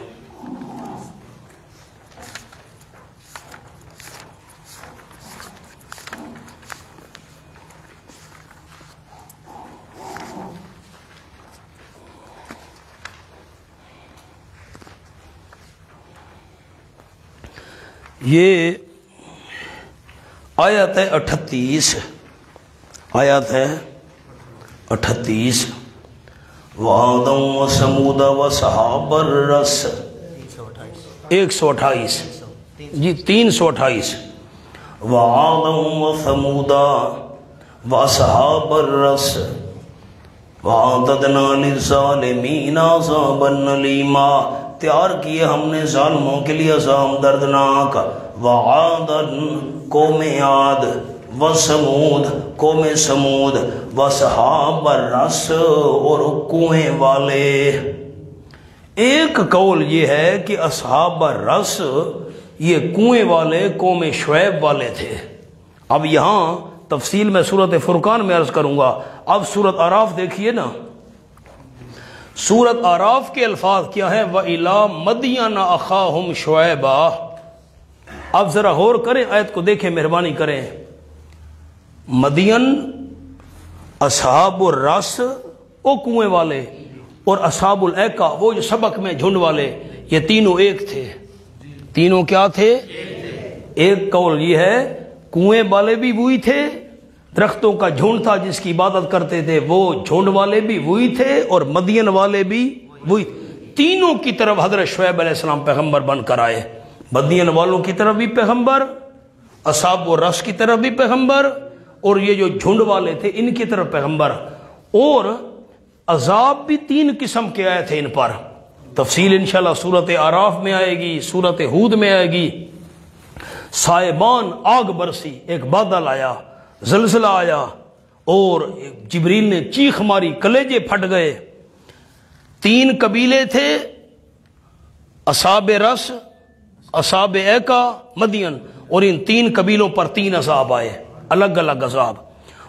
یہ آیت ہے 38، آیت ہے 38. وعادا وثمودا واصحاب الرس 128 جی 328. وعادا وثمودا واصحاب الرس وَأَعْتَدْنَا لِلظَّالِمِينَ عَذَابًا أَلِيمًا، تیار کیے ہم نے ظالموں کے لیے عذاب دردناک. وَعَادًا قوم عاد، وَثَمُودَ قوم سمود، وَأَصْحَابَ الرَّسِّ اور کنویں والے. ایک قول یہ ہے کہ اصحاب الرس یہ کنویں والے قوم شعیب والے تھے. اب یہاں تفصیل میں سورت فرقان میں عرض کروں گا. اب سورت اعراف دیکھیے نا، سورت اعراف کے الفاظ کیا ہے؟ وَإِلَى مَدْيَنَ أَخَاهُمْ شُعَيْبًا. اب ذرا غور کریں، آیت کو دیکھیں، مہربانی کریں. مدین، اصحاب الرس وہ کنویں والے، اور اصحاب الایکا وہ جو سبق میں جھنڈ والے، یہ تینوں ایک تھے. تینوں کیا تھے؟ ایک قول یہ ہے کنویں والے بھی وہی تھے، درختوں کا جھنڈ تھا جس کی عبادت کرتے تھے، وہ جھنڈ والے بھی وہی تھے، اور مدین والے بھی وہی. تینوں کی طرف حضرت شعیب علیہ السلام پیغمبر بن کر آئے. مدین والوں کی طرف بھی پیغمبر، اصحاب الرس کی طرف بھی پیغمبر، اور یہ جو جھنڈ والے تھے ان کی طرف پیغمبر. اور عذاب بھی تین قسم کے آئے تھے ان پر. تفصیل انشاءاللہ سورت اعراف میں آئے گی، سورت ہود میں آئے گی. سائبان آگ برسی، ایک بادل آیا، زلزلہ آیا، اور جبریل نے چیخ ماری، کلیجے پھٹ گئے. تین قبیلے تھے، اصحاب رس، اصحاب ایکا، مدین، اور ان تین قبیلوں پر تین عذاب آئے، الگ الگ عذاب.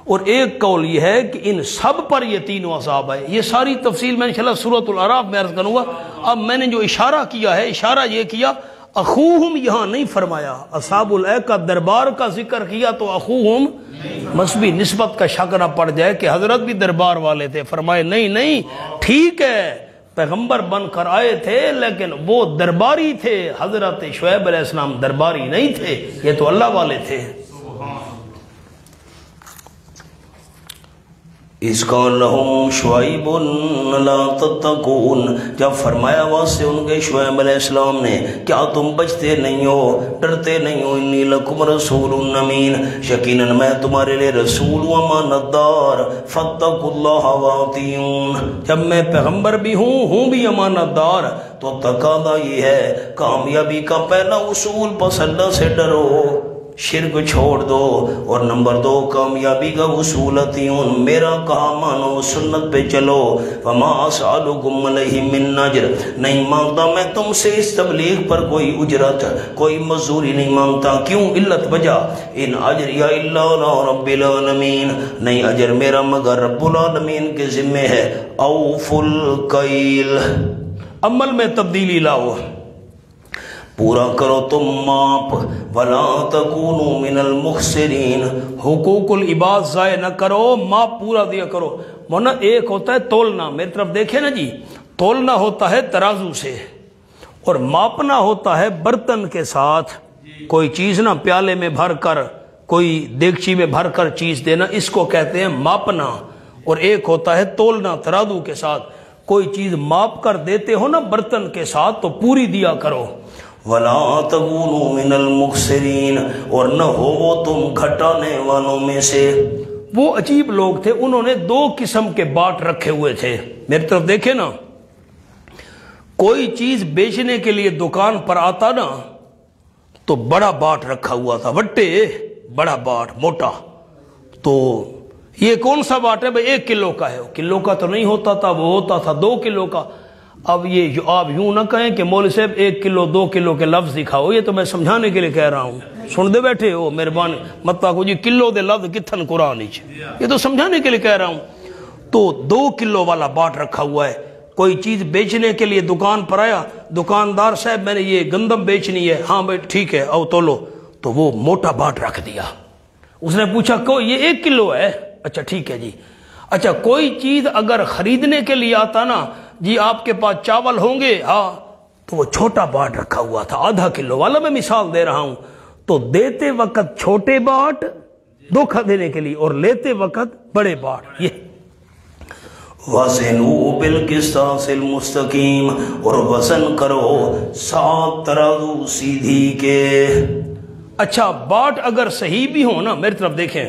اور ایک قول یہ ہے کہ ان سب پر یہ تینوں عذاب ہے۔ یہ ساری تفصیل میں انشاءاللہ سورۃ الاعراف میں عرض کروں گا۔ اب میں نے جو اشارہ کیا ہے، اشارہ یہ کیا، اخوہم یہاں نہیں فرمایا، اصحاب الایکہ دربار کا ذکر کیا تو اخوہم مسبی نسبت کا شک نہ پڑ جائے کہ حضرت بھی دربار والے تھے۔ فرمائے نہیں، ٹھیک ہے پیغمبر بن کر آئے تھے لیکن وہ درباری تھے، حضرت شعیب علیہ السلام درباری نہیں تھے، یہ تو اللہ والے تھے۔ اِذْ قَالَ لَهُمْ شُعَيْبٌ لَا تَتَّقُونَ، جب فرمایا وہاں سے ان کے شعیب علیہ السلام نے، کیا تم بچتے نہیں ہو، ڈرتے نہیں ہو، انی لکم رسول امین، یقیناً میں تمہارے لئے رسول و امانت دار، فاتقوا اللہ وَاطِیعُونَ، جب میں پیغمبر بھی ہوں بھی امانت دار، تو تقاضا یہ ہے کامیابی کا پہلا اصول بس اللہ سے ڈرو، شرک چھوڑ دو، اور نمبر 2 کامیابی کا اصول اطیعون، میرا کہا مانو، سنت پہ چلو، وما اسألکم علیہ من اجر، نہیں مانگتا میں تم سے اس تبلیغ پر کوئی اجرت، کوئی مزدوری نہیں مانگتا، کیوں؟ علت وجہ، ان اجری الا علی رب العالمین، نہیں اجر میرا مگر رب العالمین کے ذمہ ہے۔ اوفوا الکیل، عمل میں تبدیلی لاؤ، پورا کرو تم ماپ، ولا تکونوا من المخسرین، حقوق العباد ضائع نہ کرو، ماپ پورا دیا کرو۔ مونا ایک ہوتا ہے تولنا، میری طرف دیکھیں نا جی، تولنا ہوتا ہے ترازو سے، اور ماپنا ہوتا ہے برتن کے ساتھ، کوئی چیز نہ پیالے میں بھر کر، کوئی دیگچی میں بھر کر چیز دینا، اس کو کہتے ہیں ماپنا، اور ایک ہوتا ہے تولنا ترازو کے ساتھ، کوئی چیز ماپ کر دیتے ہو نا برتن کے ساتھ تو پوری دیا کرو۔ وَلَا تَكُونُوا مِنَ الْمُخْسِرِينَ، اور نہ ہو وہ تم گھٹانے والوں میں سے۔ وہ عجیب لوگ تھے، انہوں نے 2 قسم کے باٹ رکھے ہوئے تھے، میری طرف دیکھیں نا، کوئی چیز بیچنے کے لیے دکان پر آتا نا تو بڑا باٹ رکھا ہوا تھا، وٹے بڑا باٹ موٹا، تو یہ کون سا باٹ ہے بھئی؟ 1 کلو کا ہے، کلو کا تو نہیں ہوتا تھا، وہ ہوتا تھا 2 کلو کا۔ اب یہ آپ یوں نہ کہیں کہ مولوی صاحب 1 کلو 2 کلو کے لفظ دکھاؤ، یہ تو میں سمجھانے کے لیے کہہ رہا ہوں، سن دے بیٹھے ہو مہربانی مت کو جی کلو دے لفظ کتھن قرآن ہی، یہ تو سمجھانے کے لیے کہہ رہا ہوں۔ تو 2 کلو والا باٹ رکھا ہوا ہے، کوئی چیز بیچنے کے لیے دکان پر آیا، دکاندار صاحب میں نے یہ گندم بیچنی ہے، ہاں بھائی ٹھیک ہے او تولو، تو وہ موٹا باٹ رکھ دیا۔ اس نے پوچھا کو یہ 1 کلو ہے؟ اچھا ٹھیک ہے جی۔ اچھا کوئی چیز اگر خریدنے کے لیے آتا نا، جی آپ کے پاس چاول ہوں گے؟ ہاں، تو وہ چھوٹا باٹ رکھا ہوا تھا، آدھا کلو والا، میں مثال دے رہا ہوں۔ تو دیتے وقت چھوٹے باٹ دھوکہ دینے کے لیے، اور لیتے وقت بڑے باٹ۔ یہ وَزِنُوا بِالْقِسْطَاسِ الْمُسْتَقِيمِ، اور وزن کرو 7 ترازو سیدھی کے۔ اچھا باٹ اگر صحیح بھی ہو نا، میری طرف دیکھیں،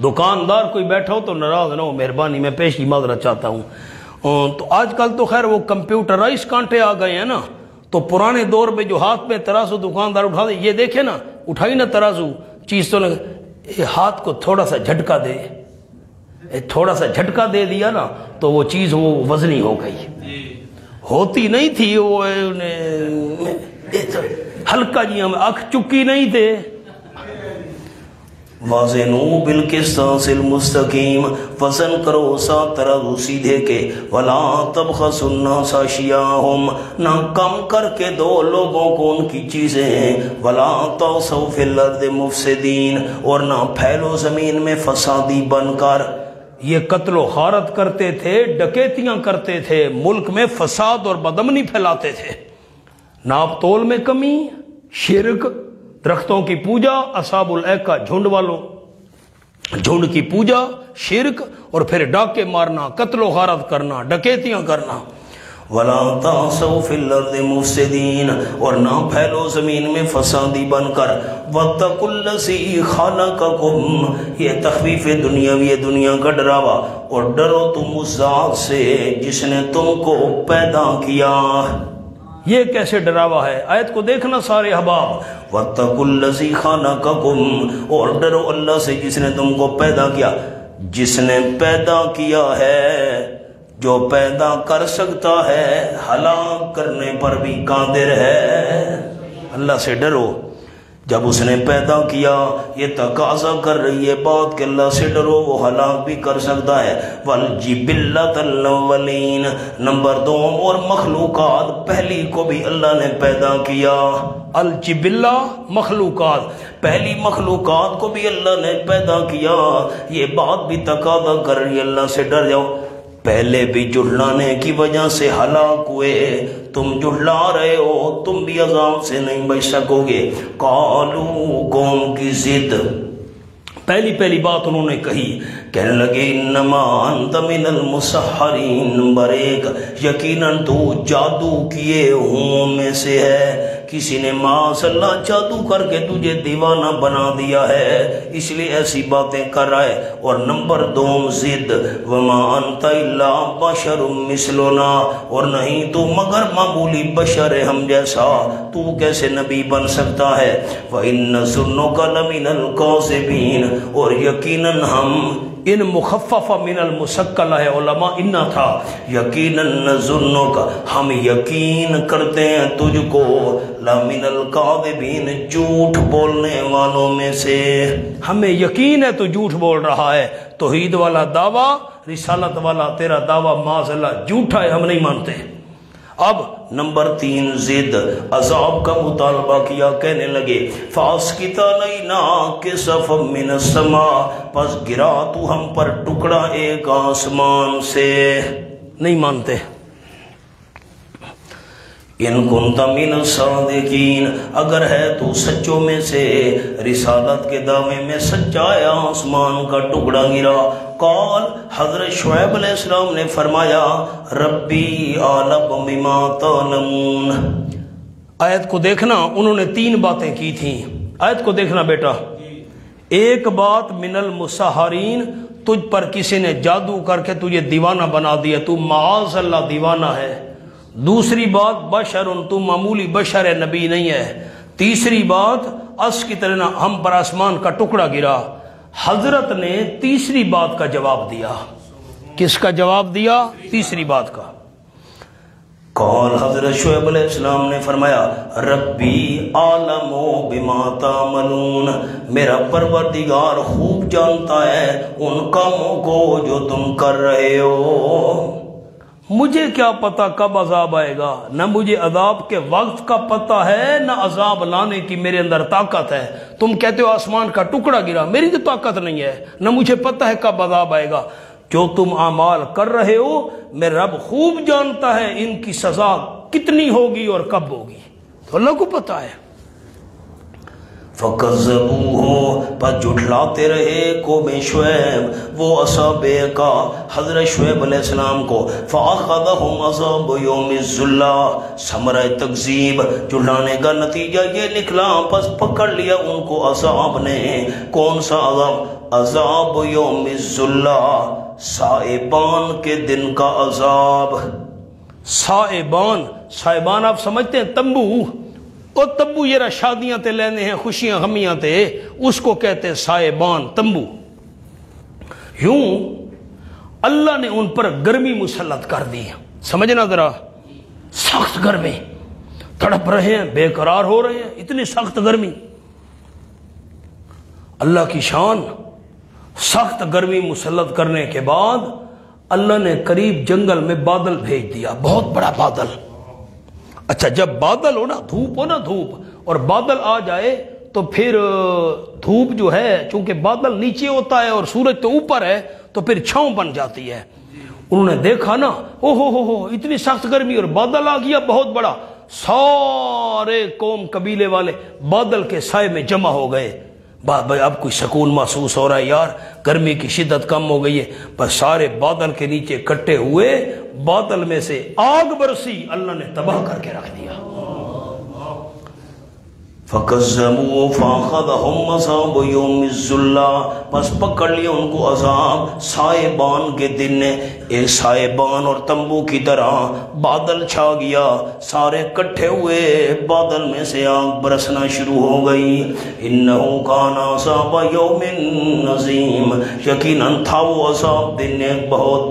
دکاندار کوئی بیٹھا ہو تو ناراض نہ ہو، مہربانی میں پیش کی معذرت چاہتا ہوں۔ تو آج کل تو خیر وہ کمپیوٹرائز کانٹے آ گئے ہیں نا، تو پرانے دور میں جو ہاتھ میں ترازو دکاندار اٹھا دے، یہ دیکھیں نا، اٹھائی نا ترازو چیز تو لگے، ہاتھ کو تھوڑا سا جھٹکا دے، تھوڑا سا جھٹکا دے دیا نا تو وہ چیز وہ وزنی ہو گئی، ہوتی نہیں تھی، وہ ہلکا جی ہم آنکھ چکی نہیں تھے۔ وَازِنُوا بِالْقِسْطَاسِ الْمُسْتَقِيمِ، وزن کرو 7 ترازو سیدھے کے، وَلَا تَبْخَسُوا النَّاسَ أَشْيَاءَهُمْ، نہ کم کر کے دو لوگوں کو ان کی چیزیں، وَلَا تَعْثَوْا فِي الْأَرْضِ مُفْسِدِينَ، اور نہ پھیلو زمین میں فسادی بن کر۔ یہ قتل و غارت کرتے تھے، ڈکیتیاں کرتے تھے، ملک میں فساد اور بدامنی پھیلاتے تھے، ناپ تول میں کمی، شرک، درختوں کی پوجا، اصحاب الایکہ جھنڈ والوں جھنڈ کی پوجا، شرک، اور پھر ڈاکے مارنا، قتل و غارت کرنا، ڈکیتیاں کرنا۔ وَلَا تَعْثَوْا فِي الْأَرْضِ مُفْسِدِينَ، اور نہ پھیلو زمین میں فسادی بن کر۔ وَاتَّقُوا الَّذِي خَلَقَكُمْ، یہ تخفیف دنیاوی، دنیا کا ڈراوا، اور ڈرو تم اس ذات سے جس نے تم کو پیدا کیا۔ یہ کیسے ڈراوا ہے؟ آیت کو دیکھنا سارے احباب۔ وَاتَّقُوا الَّذِي خَلَقَكُمْ، اور ڈرو اللہ سے جس نے تم کو پیدا کیا، جس نے پیدا کیا ہے، جو پیدا کر سکتا ہے، ہلاک کرنے پر بھی قادر ہے۔ اللہ سے ڈرو جب اس نے پیدا کیا یہ تقاضا کر رہی ہے بات کہ اللہ سے ڈرو، وہ ہلاک بھی کر سکتا ہے۔ والجبلۃ الاولین، نمبر 2، اور مخلوقات پہلی کو بھی اللہ نے پیدا کیا۔ الجبلہ مخلوقات، پہلی مخلوقات کو بھی اللہ نے پیدا کیا۔ یہ بات بھی تقاضا کر رہی ہے اللہ سے ڈر جاؤ۔ پہلے بھی جھٹلانے کی وجہ سے ہلاک ہوئے، تم جھٹلا رہے ہو، تم بھی عذاب سے نہیں بچ سکو گے۔ قالو، قوم کی ضد، پہلی بات انہوں نے کہی، کہنے لگے انما انت من المسحرین، نمبر 1، یقیناً تو جادو کیے ہوں میں سے ہے، کسی نے معاذ اللہ جادو کر کے تجھے دیوانہ بنا دیا ہے، اس لیے ایسی باتیں کر رہا ہے۔ اور نمبر 2 ضد، وما انت الا بشر مثلنا، اور نہیں تو مگر معمولی بشر ہے ہم جیسا، تو کیسے نبی بن سکتا ہے۔ وَإِنَّ ظُنُّكَ لَمِنَ الْكَاذِبِينَ، اور یقیناً ہم، ان مخففہ من المسکلہ ہے علماء انہا تھا، یقیناً ظنک، ہم یقین کرتے ہیں تجھ کو، لمن الکاذبین، جھوٹ بولنے والوں میں سے، ہمیں یقین ہے تو جھوٹ بول رہا ہے۔ توحید والا دعویٰ، رسالت والا تیرا دعویٰ معاذ اللہ جھوٹا ہے، ہم نہیں مانتے۔ اب نمبر 3 ضد، عذاب کا مطالبہ کیا، کہنے لگے فاسقط علینا کسفا من السماء، پس گرا تو ہم پر ٹکڑا ایک آسمان سے، نہیں مانتے۔ ان کنت من الصادقین، اگر ہے تو سچوں میں سے، رسالت کے دعوے میں سچا ہے، آسمان کا ٹکڑا گرا۔ قال، حضرت شعیب علیہ السلام نے فرمایا، ربی اعلم بما تعلمون۔ آیت کو دیکھنا، انہوں نے 3 باتیں کی تھیں، آیت کو دیکھنا بیٹا۔ ایک بات من المسحرین، تجھ پر کسی نے جادو کر کے تجھے دیوانہ بنا دیا، تو معاذ اللہ دیوانہ ہے۔ دوسری بات بشر، تو معمولی بشر ہے، نبی نہیں ہے۔ تیسری بات اس کی طرح ہم پر آسمان کا ٹکڑا گرا۔ حضرت نے تیسری بات کا جواب دیا۔ کس کا جواب دیا؟ تیسری بات کا۔ قال، حضرت شعیب علیہ السلام نے فرمایا، ربی عالم بما تعملون، میرا پروردگار خوب جانتا ہے ان کاموں کو جو تم کر رہے ہو۔ مجھے کیا پتا کب عذاب آئے گا، نہ مجھے عذاب کے وقت کا پتہ ہے، نہ عذاب لانے کی میرے اندر طاقت ہے۔ تم کہتے ہو آسمان کا ٹکڑا گرا، میری تو طاقت نہیں ہے، نہ مجھے پتہ ہے کب عذاب آئے گا۔ جو تم اعمال کر رہے ہو میرا رب خوب جانتا ہے ان کی سزا کتنی ہوگی اور کب ہوگی، تو اللہ کو پتہ ہے۔ فَكَذَّبُوهُ، پر جھٹلاتے رہے قوم شعیب، وہ اصحاب کا، حضرت شعیب علیہ السلام کو۔ فَأَخَذَهُمْ عَذَابُ يَوْمِ الظُّلَّةِ، ثمرہ تکذیب، جھٹلانے کا نتیجہ یہ نکلا، پس پکڑ لیا ان کو عذاب نے۔ کون سا عذاب؟ عذاب یوم الظلہ، سائبان کے دن کا عذاب۔ سائبان، سائبان آپ سمجھتے ہیں تمبو، اور تمبو یہ رہا شادیاں تے لینے ہیں، خوشیاں غمیاں تے، اس کو کہتے ہیں سائبان، تمبو۔ یوں اللہ نے ان پر گرمی مسلط کر دی، سمجھنا ذرا، سخت گرمی، تڑپ رہے ہیں، بے قرار ہو رہے ہیں، اتنی سخت گرمی۔ اللہ کی شان، سخت گرمی مسلط کرنے کے بعد اللہ نے قریب جنگل میں بادل بھیج دیا، بہت بڑا بادل۔ اچھا جب بادل ہو نا، دھوپ ہو نا، دھوپ اور بادل آ جائے تو پھر دھوپ جو ہے، چونکہ بادل نیچے ہوتا ہے اور سورج تو اوپر ہے، تو پھر چھاؤں بن جاتی ہے۔ انہوں نے دیکھا نا، او ہو اتنی سخت گرمی اور بادل آ گیا بہت بڑا، سارے قوم قبیلے والے بادل کے سائے میں جمع ہو گئے۔ بھائی اب کوئی سکون محسوس ہو رہا ہے یار، گرمی کی شدت کم ہو گئی ہے، بس سارے بادل کے نیچے اکٹھے ہوئے، بادل میں سے آگ برسی، اللہ نے تباہ کر کے رکھ دیا۔ فَكَذَّبُوا فَأَخَذَهُمْ عَذَابُ يَوْمِ الظُّلَّةِ، پس پکڑ لیا ان کو عذاب سائبان کے دن نے۔ ایک سائبان اور تمبو کی طرح بادل چھا گیا، سارے کٹھے ہوئے، بادل میں سے آگ برسنا شروع ہو گئی۔ انہو کان عذاب یوم عظیم، یقیناً تھا وہ عذاب دن ایک بہت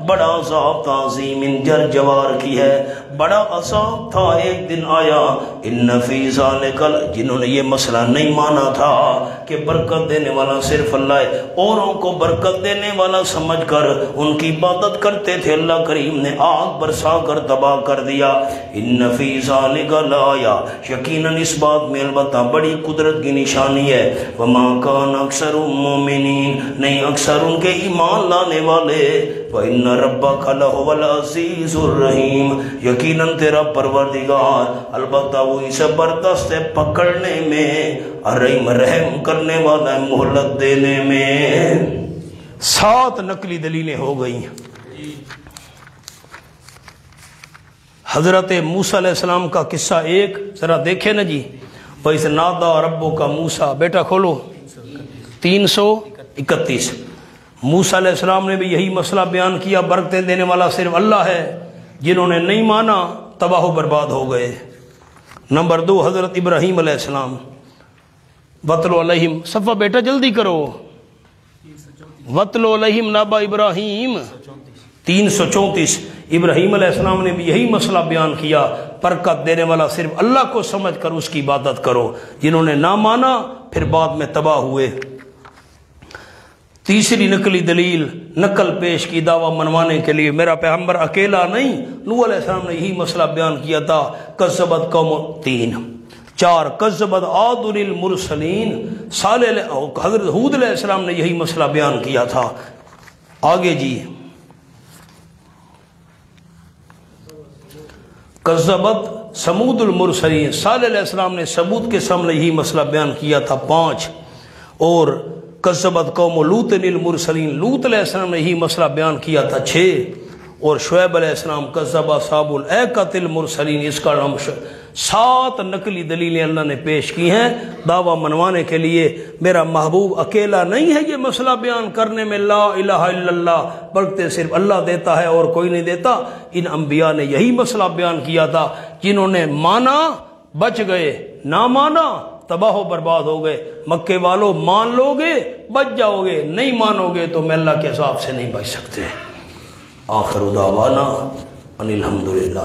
بڑا عذاب تھا، عظیم جر جوار کی ہے، بڑا عذاب تھا ایک دن آیا۔ ان فی ذالک، جنہوں نے یہ مسئلہ نہیں مانا تھا کہ برکت دینے والا صرف اللہ ہے، اوروں کو برکت دینے والا سمجھ کر ان کی عبادت کرتے تھے، اللہ کریم نے آگ برسا کر تباہ کر دیا۔ ان فی ذالک لآیہ، یقیناً اس بات میں البتہ بڑی قدرت کی نشانی ہے۔ وما کان اکثر مومنین، نہیں اکثر ان کے ایمان لانے والے۔ وَإِنَّ رَبَّكَ لَهُوَ الْعَزِيزُ الرَّحِيمُ، یقیناً تیرا پروردگار البتہ وہی زبردست ہے پکڑنے میں، رحیم رحم کرنے والا ہے مہلت دینے میں۔ 7 نقلی دلیلیں ہو گئی۔ حضرت موسیٰ علیہ السلام کا قصہ ایک ذرا دیکھیں نا جی۔ وَإِذْ نَادَىٰ رَبُّكَ موسیٰ، بیٹا کھولو 331۔ موسیٰ علیہ السلام نے بھی یہی مسئلہ بیان کیا، برکتیں دینے والا صرف اللہ ہے، جنہوں نے نہیں مانا تباہ و برباد ہو گئے۔ نمبر 2 حضرت ابراہیم علیہ السلام، وَاتْلُ عَلَيْهِمْ، صفحہ بیٹا جلدی کرو، وَاتْلُ عَلَيْهِمْ نَبَأَ ابراہیم 334۔ ابراہیم علیہ السلام نے بھی یہی مسئلہ بیان کیا، برکت دینے والا صرف اللہ کو سمجھ کر اس کی عبادت کرو، جنہوں نے نہ مانا پھر بعد میں تباہ ہوئے۔ تیسری نقلی دلیل نقل پیش کی دعویٰ منوانے کے لیے، میرا پیغمبر اکیلا نہیں، نوح علیہ السلام نے یہی مسئلہ بیان کیا تھا۔ کذبت قوم 4 کذبت عاد المرسلین، حضرت ہود علیہ السلام نے یہی مسئلہ بیان کیا تھا۔ آگے جی، کذبت سمود المرسلین، صالح علیہ السلام نے سمود کے سامنے یہی مسئلہ بیان کیا تھا 5۔ اور کذبت قوم لوط المرسلین، لوط علیہ السلام نے یہی مسئلہ بیان کیا تھا 6۔ اور شعیب علیہ السلام کذب اصحاب الایکۃ المرسلین، اس کا نام 7 نقلی دلیلیں اللہ نے پیش کی ہیں دعویٰ منوانے کے لیے۔ میرا محبوب اکیلا نہیں ہے یہ مسئلہ بیان کرنے میں، لا الہ الا اللہ، برکتیں صرف اللہ دیتا ہے اور کوئی نہیں دیتا۔ ان انبیاء نے یہی مسئلہ بیان کیا تھا، جنہوں نے مانا بچ گئے، نہ مانا تباہ و برباد ہو گئے۔ مکے والوں مان لو گے بچ جاؤ گے، نہیں مانو گے تو میں اللہ کے عذاب سے نہیں بچ سکتے۔ آخر دعوانا ان الحمدللہ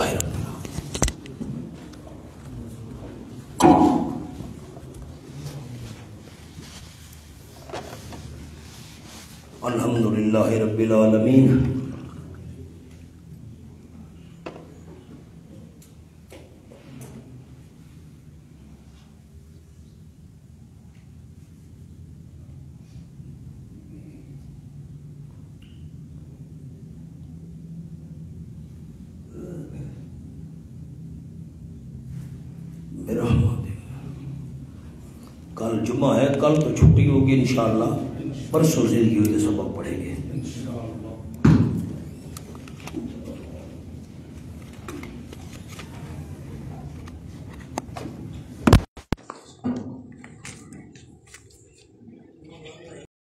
الحمدللہ رب العالمین۔ کل جمعہ ہے، کل تو چھٹی ہوگی انشاءاللہ، پرسوں زندگی ہوئی تو سبق پڑھیں گے۔